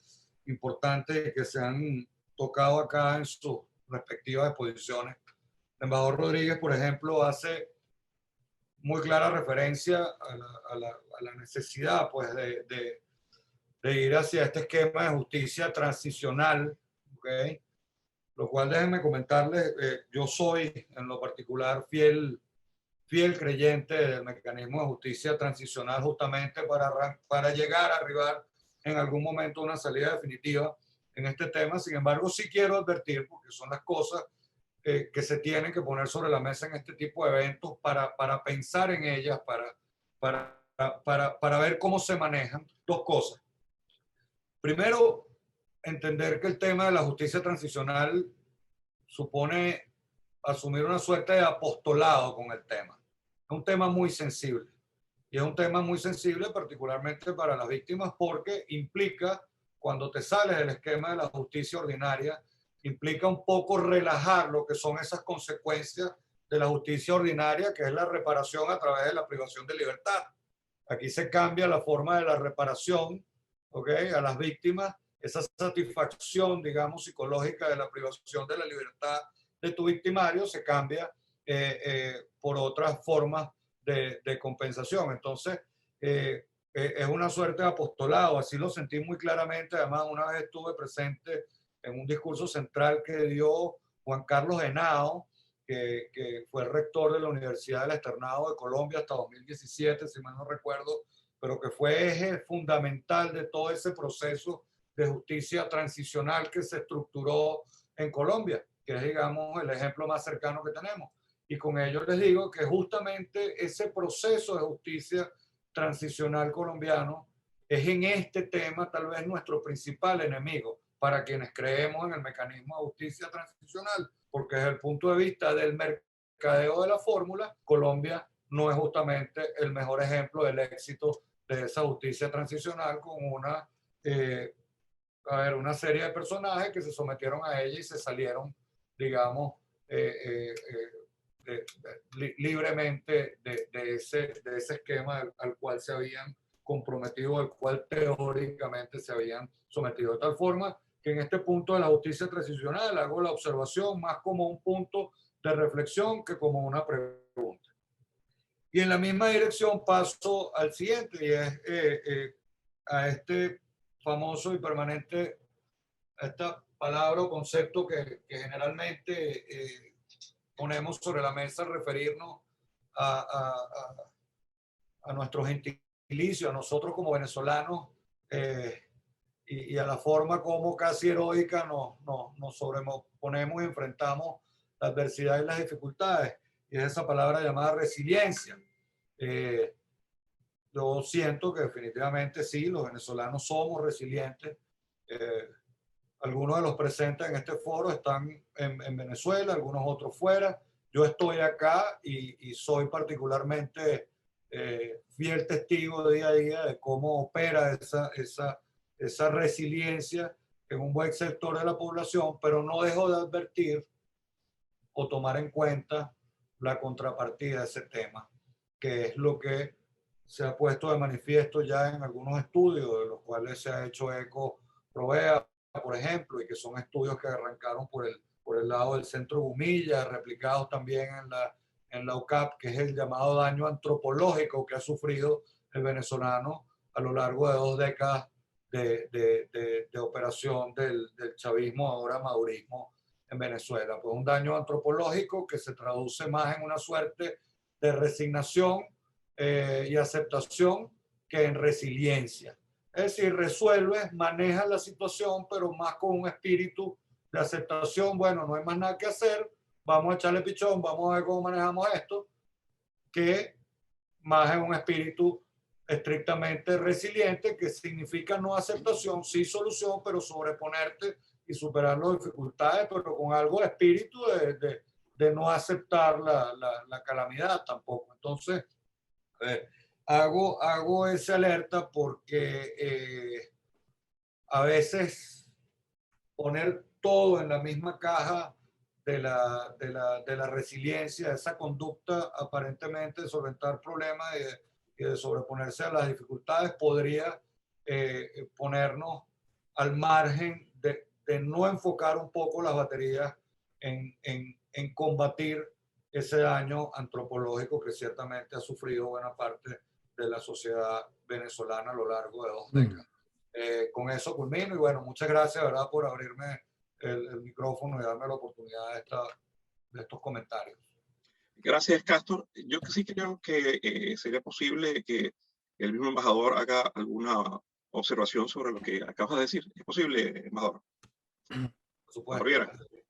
importantes y que se han tocado acá en sus respectivas exposiciones. El embajador Rodríguez, por ejemplo, hace muy clara referencia a la necesidad pues, de ir hacia este esquema de justicia transicional, ¿okay? Lo cual déjenme comentarles, yo soy en lo particular fiel creyente del mecanismo de justicia transicional, justamente para llegar a arribar en algún momento a una salida definitiva en este tema. Sin embargo, sí quiero advertir, porque son las cosas que se tienen que poner sobre la mesa en este tipo de eventos para pensar en ellas, para ver cómo se manejan. Dos cosas. Primero, entender que el tema de la justicia transicional supone asumir una suerte de apostolado con el tema. Es un tema muy sensible. Y es un tema muy sensible particularmente para las víctimas, porque implica, cuando te sales del esquema de la justicia ordinaria, implica un poco relajar lo que son esas consecuencias de la justicia ordinaria, que es la reparación a través de la privación de libertad. Aquí se cambia la forma de la reparación, ¿okay? A las víctias esa satisfacción, digamos, psicológica de la privación de la libertad de tu victimario se cambia por otras formas de compensación. Entonces, es una suerte de apostolado, así lo sentí muy claramente. Además, una vez estuve presente en un discurso central que dio Juan Carlos Henao, que fue el rector de la Universidad del Externado de Colombia hasta 2017, si mal no recuerdo, pero que fue eje fundamental de todo ese proceso de justicia transicional que se estructuró en Colombia, que es, digamos, el ejemplo más cercano que tenemos. Y con ello les digo que justamente ese proceso de justicia transicional colombiano es en este tema tal vez nuestro principal enemigo para quienes creemos en el mecanismo de justicia transicional, porque desde el punto de vista del mercadeo de la fórmula, Colombia no es justamente el mejor ejemplo del éxito de esa justicia transicional con una serie de personajes que se sometieron a ella y se salieron, digamos, libremente de ese esquema al cual se habían comprometido, al cual teóricamente se habían sometido. De tal forma que en este punto de la justicia transicional hago la observación más como un punto de reflexión que como una pregunta. Y en la misma dirección paso al siguiente, y es a este famoso y permanente, esta palabra o concepto que generalmente ponemos sobre la mesa al referirnos a nuestro gentilicio, a nosotros como venezolanos, y a la forma como casi heroica nos sobreponemos y enfrentamos la adversidad y las dificultades. Y es esa palabra llamada resiliencia. Yo siento que definitivamente sí, los venezolanos somos resilientes. Algunos de los presentes en este foro están en Venezuela, algunos otros fuera. Yo estoy acá y soy particularmente fiel testigo día a día de cómo opera esa resiliencia en un buen sector de la población, pero no dejo de advertir o tomar en cuenta la contrapartida de ese tema, que es lo que se ha puesto de manifiesto ya en algunos estudios, de los cuales se ha hecho eco Provea, por ejemplo, y que son estudios que arrancaron por el lado del Centro Gumilla, replicados también en la UCAP, que es el llamado daño antropológico que ha sufrido el venezolano a lo largo de 2 décadas de operación del chavismo, ahora madurismo, en Venezuela. Pues un daño antropológico que se traduce más en una suerte de resignación y aceptación que en resiliencia. Es decir, resuelves, manejas la situación, pero más con un espíritu de aceptación. Bueno, no hay más nada que hacer, vamos a echarle pichón, vamos a ver cómo manejamos esto, que más en un espíritu estrictamente resiliente, que significa no aceptación, sí solución, pero sobreponerte y superar las dificultades, pero con algo de espíritu de no aceptar la calamidad tampoco. Entonces, hago esa alerta porque a veces poner todo en la misma caja de la resiliencia, esa conducta aparentemente de solventar problemas y de sobreponerse a las dificultades, podría ponernos al margen de no enfocar un poco las baterías en combatir ese daño antropológico que ciertamente ha sufrido buena parte de la sociedad venezolana a lo largo de 2 décadas. Con eso culmino y bueno, muchas gracias, ¿verdad?, por abrirme el micrófono y darme la oportunidad de estos comentarios. Gracias, Castor. Yo sí creo que sería posible que el mismo embajador haga alguna observación sobre lo que acabas de decir. ¿Es posible, embajador? Por supuesto.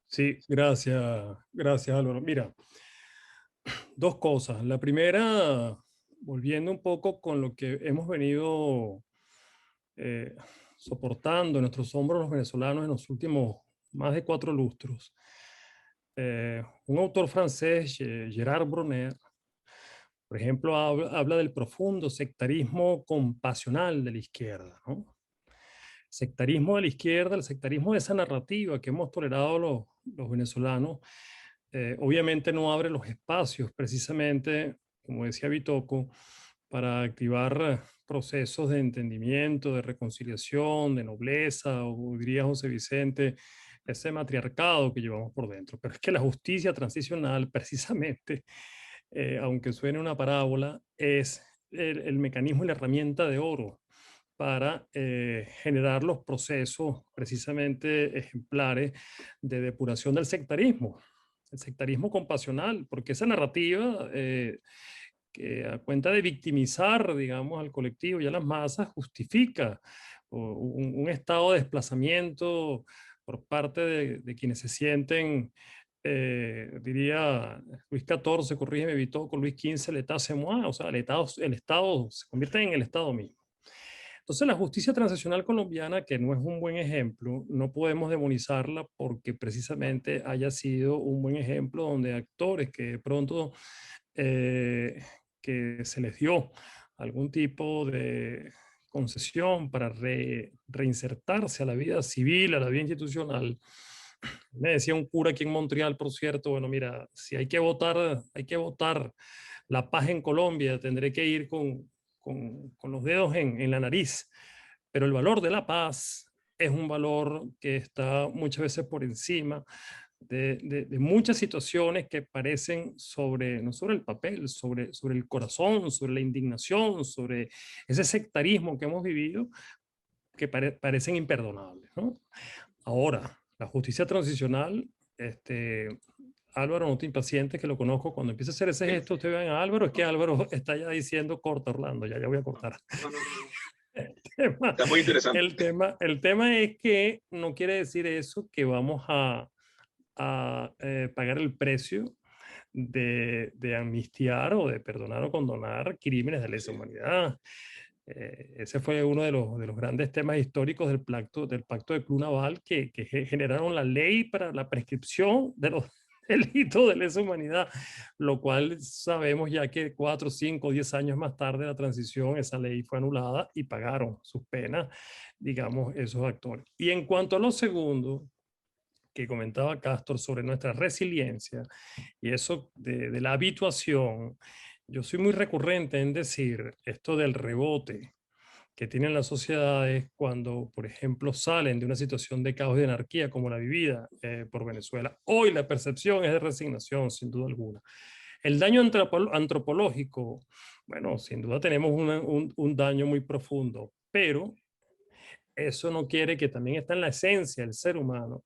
Sí, gracias, Álvaro. Mira, 2 cosas. La primera, volviendo un poco con lo que hemos venido soportando en nuestros hombros los venezolanos en los últimos más de 4 lustros. Un autor francés, Gerard Bronner, por ejemplo, habla del profundo sectarismo compasional de la izquierda, ¿no? Sectarismo de la izquierda, el sectarismo de esa narrativa que hemos tolerado los venezolanos, obviamente no abre los espacios precisamente, como decía Bitoco, para activar procesos de entendimiento, de reconciliación, de nobleza, o diría José Vicente, ese matriarcado que llevamos por dentro. Pero es que la justicia transicional, precisamente, aunque suene una parábola, es el mecanismo y la herramienta de oro para generar los procesos precisamente ejemplares de depuración del sectarismo, el sectarismo compasional, porque esa narrativa que a cuenta de victimizar, digamos, al colectivo y a las masas, justifica un estado de desplazamiento por parte de quienes se sienten, diría Luis XIV, corrígeme, evitó con Luis XV, el État c'est moi, o sea, el Estado se convierte en el Estado mismo. Entonces, la justicia transicional colombiana, que no es un buen ejemplo, no podemos demonizarla porque precisamente haya sido un buen ejemplo donde actores que de pronto que se les dio algún tipo de concesión para reinsertarse a la vida civil, a la vida institucional. Me decía un cura aquí en Montreal, por cierto, bueno, mira, si hay que votar la paz en Colombia, tendré que ir con los dedos en la nariz, pero el valor de la paz es un valor que está muchas veces por encima de muchas situaciones que parecen sobre, no sobre el papel, sobre el corazón, sobre la indignación, sobre ese sectarismo que hemos vivido, que parecen imperdonables, ¿no? Ahora, la justicia transicional, Álvaro, no te impacientes, que lo conozco. Cuando empieza a hacer ese gesto, ustedes ven a Álvaro, es que Álvaro está ya diciendo, corta, Orlando, ya voy a cortar. No. Está muy interesante. El tema es que no quiere decir eso que vamos a pagar el precio de amnistiar o de perdonar o condonar crímenes de lesa humanidad. Ese fue uno de los grandes temas históricos del pacto de Clunaval que generaron la ley para la prescripción de los delitos de lesa humanidad, lo cual sabemos ya que 4, 5, 10 años más tarde de la transición, esa ley fue anulada y pagaron sus penas, digamos, esos actores. Y en cuanto a lo segundo, que comentaba Castor sobre nuestra resiliencia y eso de la habituación, yo soy muy recurrente en decir esto del rebote que tienen las sociedades cuando, por ejemplo, salen de una situación de caos y de anarquía como la vivida por Venezuela. Hoy la percepción es de resignación, sin duda alguna. El daño antropológico, bueno, sin duda tenemos un daño muy profundo, pero eso no quiere que también está en la esencia del ser humano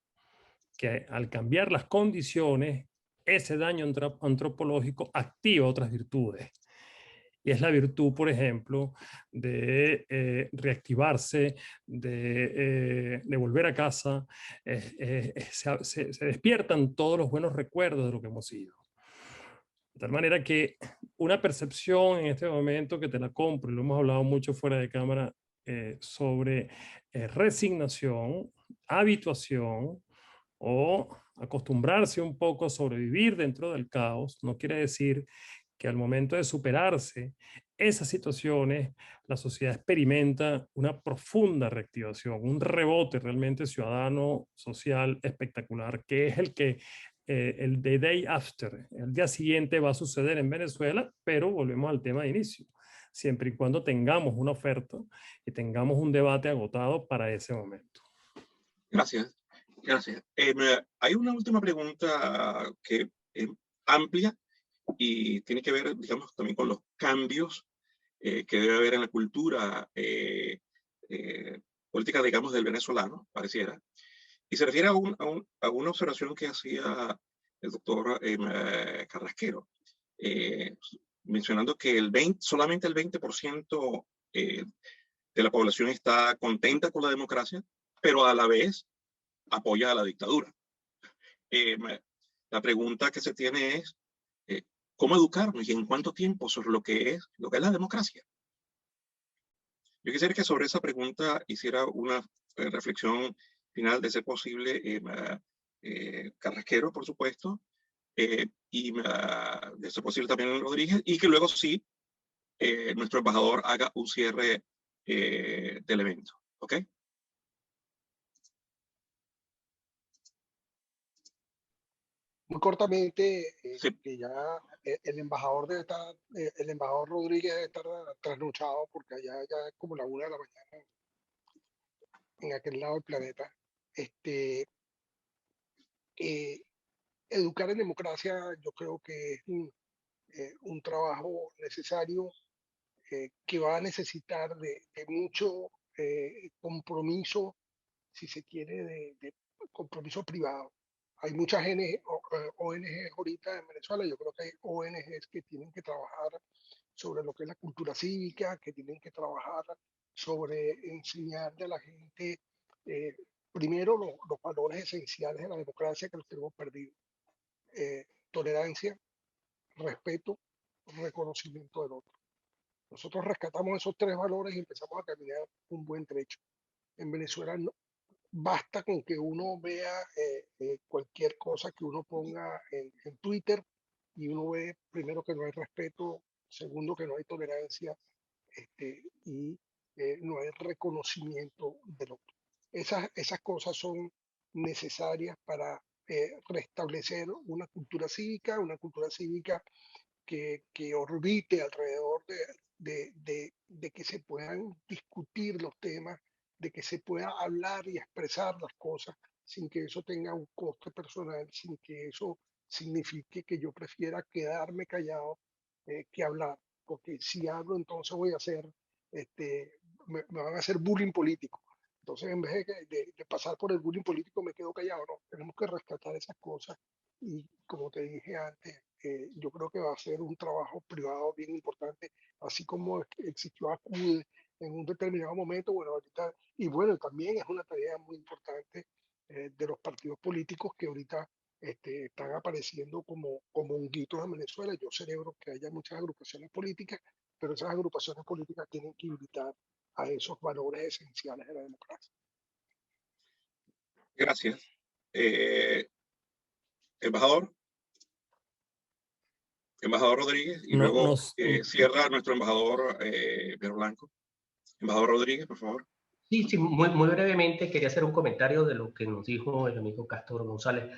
que al cambiar las condiciones, ese daño antropológico activa otras virtudes. Y es la virtud, por ejemplo, de reactivarse, de volver a casa. Se despiertan todos los buenos recuerdos de lo que hemos sido. De tal manera que una percepción en este momento que te la compro, y lo hemos hablado mucho fuera de cámara, sobre resignación, habituación, o acostumbrarse un poco a sobrevivir dentro del caos, no quiere decir que al momento de superarse esas situaciones, la sociedad experimenta una profunda reactivación, un rebote realmente ciudadano, social, espectacular, que es el que el the day after, el día siguiente va a suceder en Venezuela, pero volvemos al tema de inicio, siempre y cuando tengamos una oferta y tengamos un debate agotado para ese momento. Gracias. Hay una última pregunta que es amplia y tiene que ver, digamos, también con los cambios que debe haber en la cultura política, digamos, del venezolano, pareciera. Y se refiere a una observación que hacía el doctor Carrasquero, mencionando que solamente el 20% de la población está contenta con la democracia, pero a la vez apoya a la dictadura. La pregunta que se tiene es ¿cómo educarnos y en cuánto tiempo sobre lo que es la democracia? Yo quisiera que sobre esa pregunta hiciera una reflexión final, de ser posible, Carrasquero, por supuesto, y de ser posible también Rodríguez, y que luego sí nuestro embajador haga un cierre del evento. ¿Ok? Muy cortamente, Sí. que ya el embajador debe estar, el embajador Rodríguez debe estar trasnochado porque allá ya es como la 1 de la mañana en aquel lado del planeta. Este, eh, educar en democracia yo creo que es un trabajo necesario que va a necesitar de mucho compromiso, si se quiere, de compromiso privado. Hay muchas ONGs ahorita en Venezuela, yo creo que hay ONGs que tienen que trabajar sobre lo que es la cultura cívica, que tienen que trabajar sobre enseñarle a la gente, eh, primero, los valores esenciales de la democracia que los tenemos perdidos. Tolerancia, respeto, reconocimiento del otro. Nosotros rescatamos esos 3 valores y empezamos a caminar un buen trecho. En Venezuela no, basta con que uno vea cualquier cosa que uno ponga en Twitter y uno ve primero que no hay respeto, segundo que no hay tolerancia, y no hay reconocimiento del otro. Esas cosas son necesarias para restablecer una cultura cívica que orbite alrededor de que se puedan discutir los temas, de que se pueda hablar y expresar las cosas sin que eso tenga un coste personal, sin que eso signifique que yo prefiera quedarme callado que hablar, porque si hablo entonces voy a hacer, me van a hacer bullying político. Entonces, en vez de pasar por el bullying político, me quedo callado. No, tenemos que rescatar esas cosas y, como te dije antes, yo creo que va a ser un trabajo privado bien importante, así como existió ACUDE en un determinado momento, bueno, ahorita, y bueno, también es una tarea muy importante de los partidos políticos que ahorita están apareciendo como honguitos en Venezuela. Yo celebro que haya muchas agrupaciones políticas, pero esas agrupaciones políticas tienen que invitar a esos valores esenciales de la democracia. Gracias. Embajador. Embajador Rodríguez, y luego cierra nuestro embajador Pedro Blanco. Embajador Rodríguez, por favor. Sí, sí, muy brevemente quería hacer un comentario de lo que nos dijo el amigo Castor González.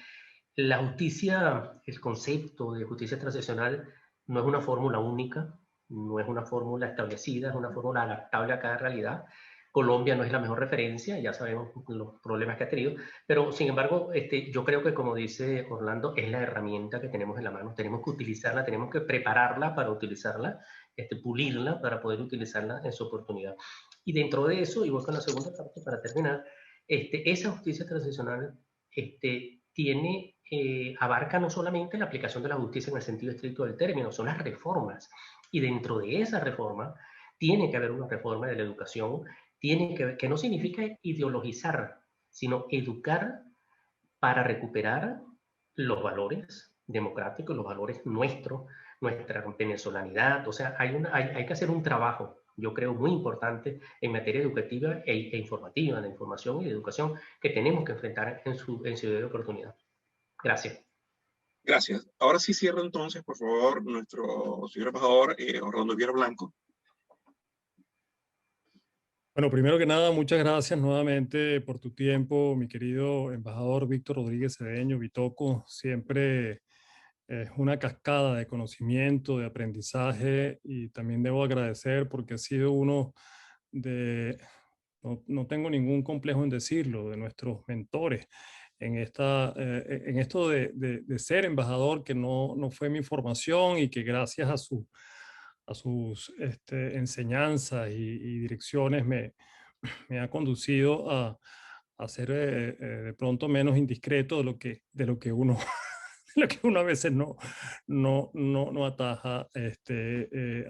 La justicia, el concepto de justicia transicional no es una fórmula única, no es una fórmula establecida, es una fórmula adaptable a cada realidad. Colombia no es la mejor referencia, ya sabemos los problemas que ha tenido, pero sin embargo, yo creo que, como dice Orlando, es la herramienta que tenemos en la mano. Tenemos que utilizarla, tenemos que prepararla para utilizarla, pulirla para poder utilizarla en su oportunidad. Y dentro de eso, y voy con la segunda parte para terminar, esa justicia transicional tiene, abarca no solamente la aplicación de la justicia en el sentido estricto del término, son las reformas. Y dentro de esa reforma tiene que haber una reforma de la educación, que no significa ideologizar, sino educar para recuperar los valores democráticos, los valores nuestros, nuestra venezolanidad. O sea, hay que hacer un trabajo, yo creo, muy importante en materia educativa e informativa, de información y de educación, que tenemos que enfrentar en su debido oportunidad. Gracias. Gracias. Ahora sí cierra entonces, por favor, nuestro señor embajador Orlando Viera Blanco. Bueno, primero que nada, muchas gracias nuevamente por tu tiempo, mi querido embajador Víctor Rodríguez Cedeño, Bitoco. Siempre es una cascada de conocimiento, de aprendizaje, y también debo agradecer porque ha sido uno de, no tengo ningún complejo en decirlo, de nuestros mentores en esto de ser embajador, que no fue mi formación y que gracias a sus enseñanzas y direcciones me ha conducido a ser de pronto menos indiscreto de lo que uno, de lo que uno a veces no ataja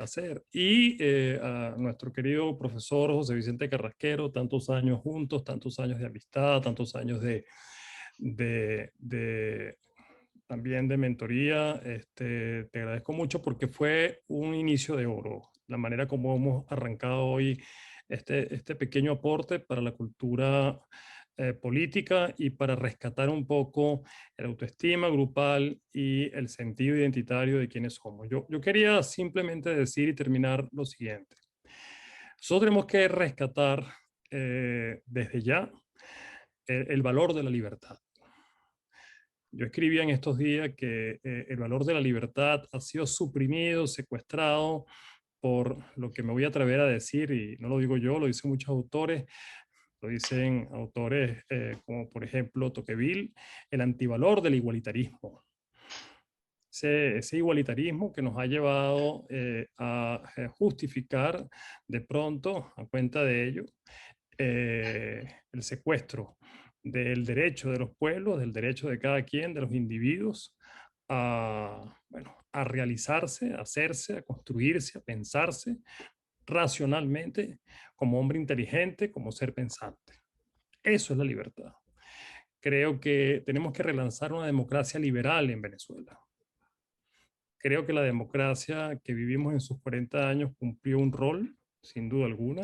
hacer. Y a nuestro querido profesor José Vicente Carrasquero, tantos años juntos, tantos años de amistad, tantos años también de mentoría. Te agradezco mucho porque fue un inicio de oro, la manera como hemos arrancado hoy este pequeño aporte para la cultura política y para rescatar un poco el autoestima grupal y el sentido identitario de quiénes somos. Yo quería simplemente decir y terminar lo siguiente. Nosotros tenemos que rescatar desde ya el valor de la libertad. Yo escribía en estos días que el valor de la libertad ha sido suprimido, secuestrado por lo que me voy a atrever a decir, y no lo digo yo, lo dicen muchos autores, lo dicen autores como por ejemplo Tocqueville, el antivalor del igualitarismo. Ese igualitarismo que nos ha llevado a justificar de pronto, a cuenta de ello, el secuestro del derecho de los pueblos, del derecho de cada quien, de los individuos, bueno, a realizarse, a hacerse, a construirse, a pensarse racionalmente como hombre inteligente, como ser pensante. Eso es la libertad. Creo que tenemos que relanzar una democracia liberal en Venezuela. Creo que la democracia que vivimos en sus 40 años cumplió un rol, sin duda alguna,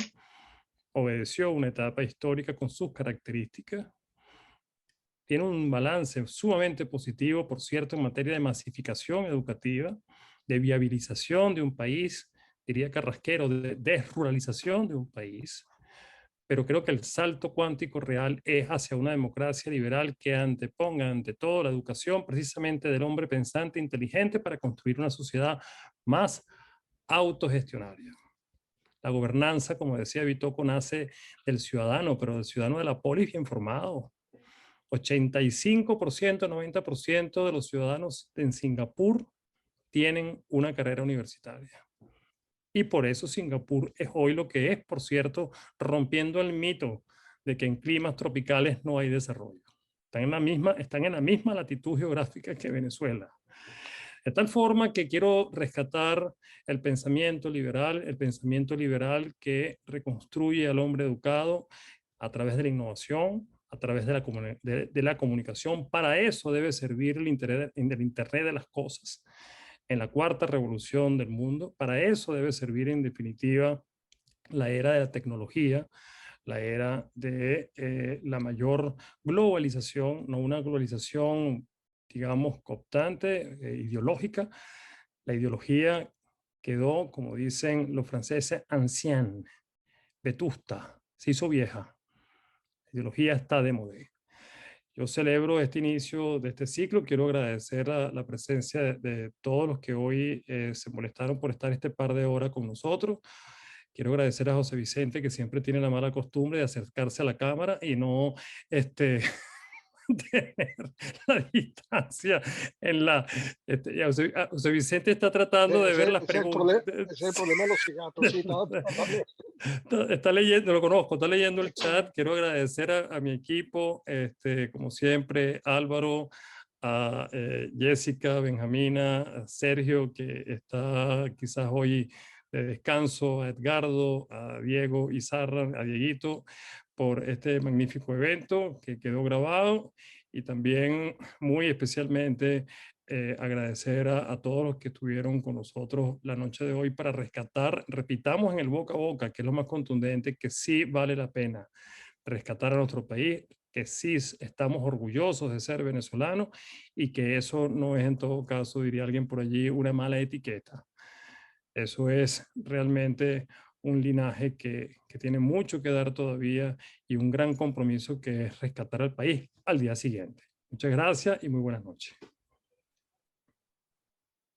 obedeció una etapa histórica con sus características, tiene un balance sumamente positivo, por cierto, en materia de masificación educativa, de viabilización de un país, diría Carrasquero, de desruralización de un país. Pero creo que el salto cuántico real es hacia una democracia liberal que anteponga ante todo la educación precisamente del hombre pensante, inteligente, para construir una sociedad más autogestionaria. La gobernanza, como decía Bitoco, nace del ciudadano, pero del ciudadano de la polis bien formado. 85%, 90% de los ciudadanos en Singapur tienen una carrera universitaria. Y por eso Singapur es hoy lo que es, por cierto, rompiendo el mito de que en climas tropicales no hay desarrollo. Están en la misma latitud geográfica que Venezuela. De tal forma que quiero rescatar el pensamiento liberal que reconstruye al hombre educado a través de la innovación, a través de la comunicación. Para eso debe servir el Internet de las cosas en la cuarta revolución del mundo. Para eso debe servir en definitiva la era de la tecnología, la era de la mayor globalización, no una globalización, digamos, cooptante, ideológica. La ideología quedó, como dicen los franceses, ancienne, vetusta, se hizo vieja. La ideología está de moda. Yo celebro este inicio de este ciclo. Quiero agradecer la presencia de todos los que hoy se molestaron por estar este par de horas con nosotros. Quiero agradecer a José Vicente, que siempre tiene la mala costumbre de acercarse a la cámara y no tener la distancia en la... José Vicente está tratando de ver las preguntas. Ese es el problema de los cigatos. Sí, está leyendo, lo conozco, está leyendo el chat. Quiero agradecer a mi equipo, como siempre, Álvaro, a Jessica, Benjamina, a Sergio, que está quizás hoy de descanso, a Edgardo, a Diego Izarra, a Dieguito, por este magnífico evento que quedó grabado, y también muy especialmente agradecer a todos los que estuvieron con nosotros la noche de hoy para rescatar, repitamos en el boca a boca, que es lo más contundente, que sí vale la pena rescatar a nuestro país, que sí estamos orgullosos de ser venezolanos y que eso no es en todo caso, diría alguien por allí, una mala etiqueta. Eso es realmente un linaje que tiene mucho que dar todavía y un gran compromiso que es rescatar al país al día siguiente. Muchas gracias y muy buenas noches.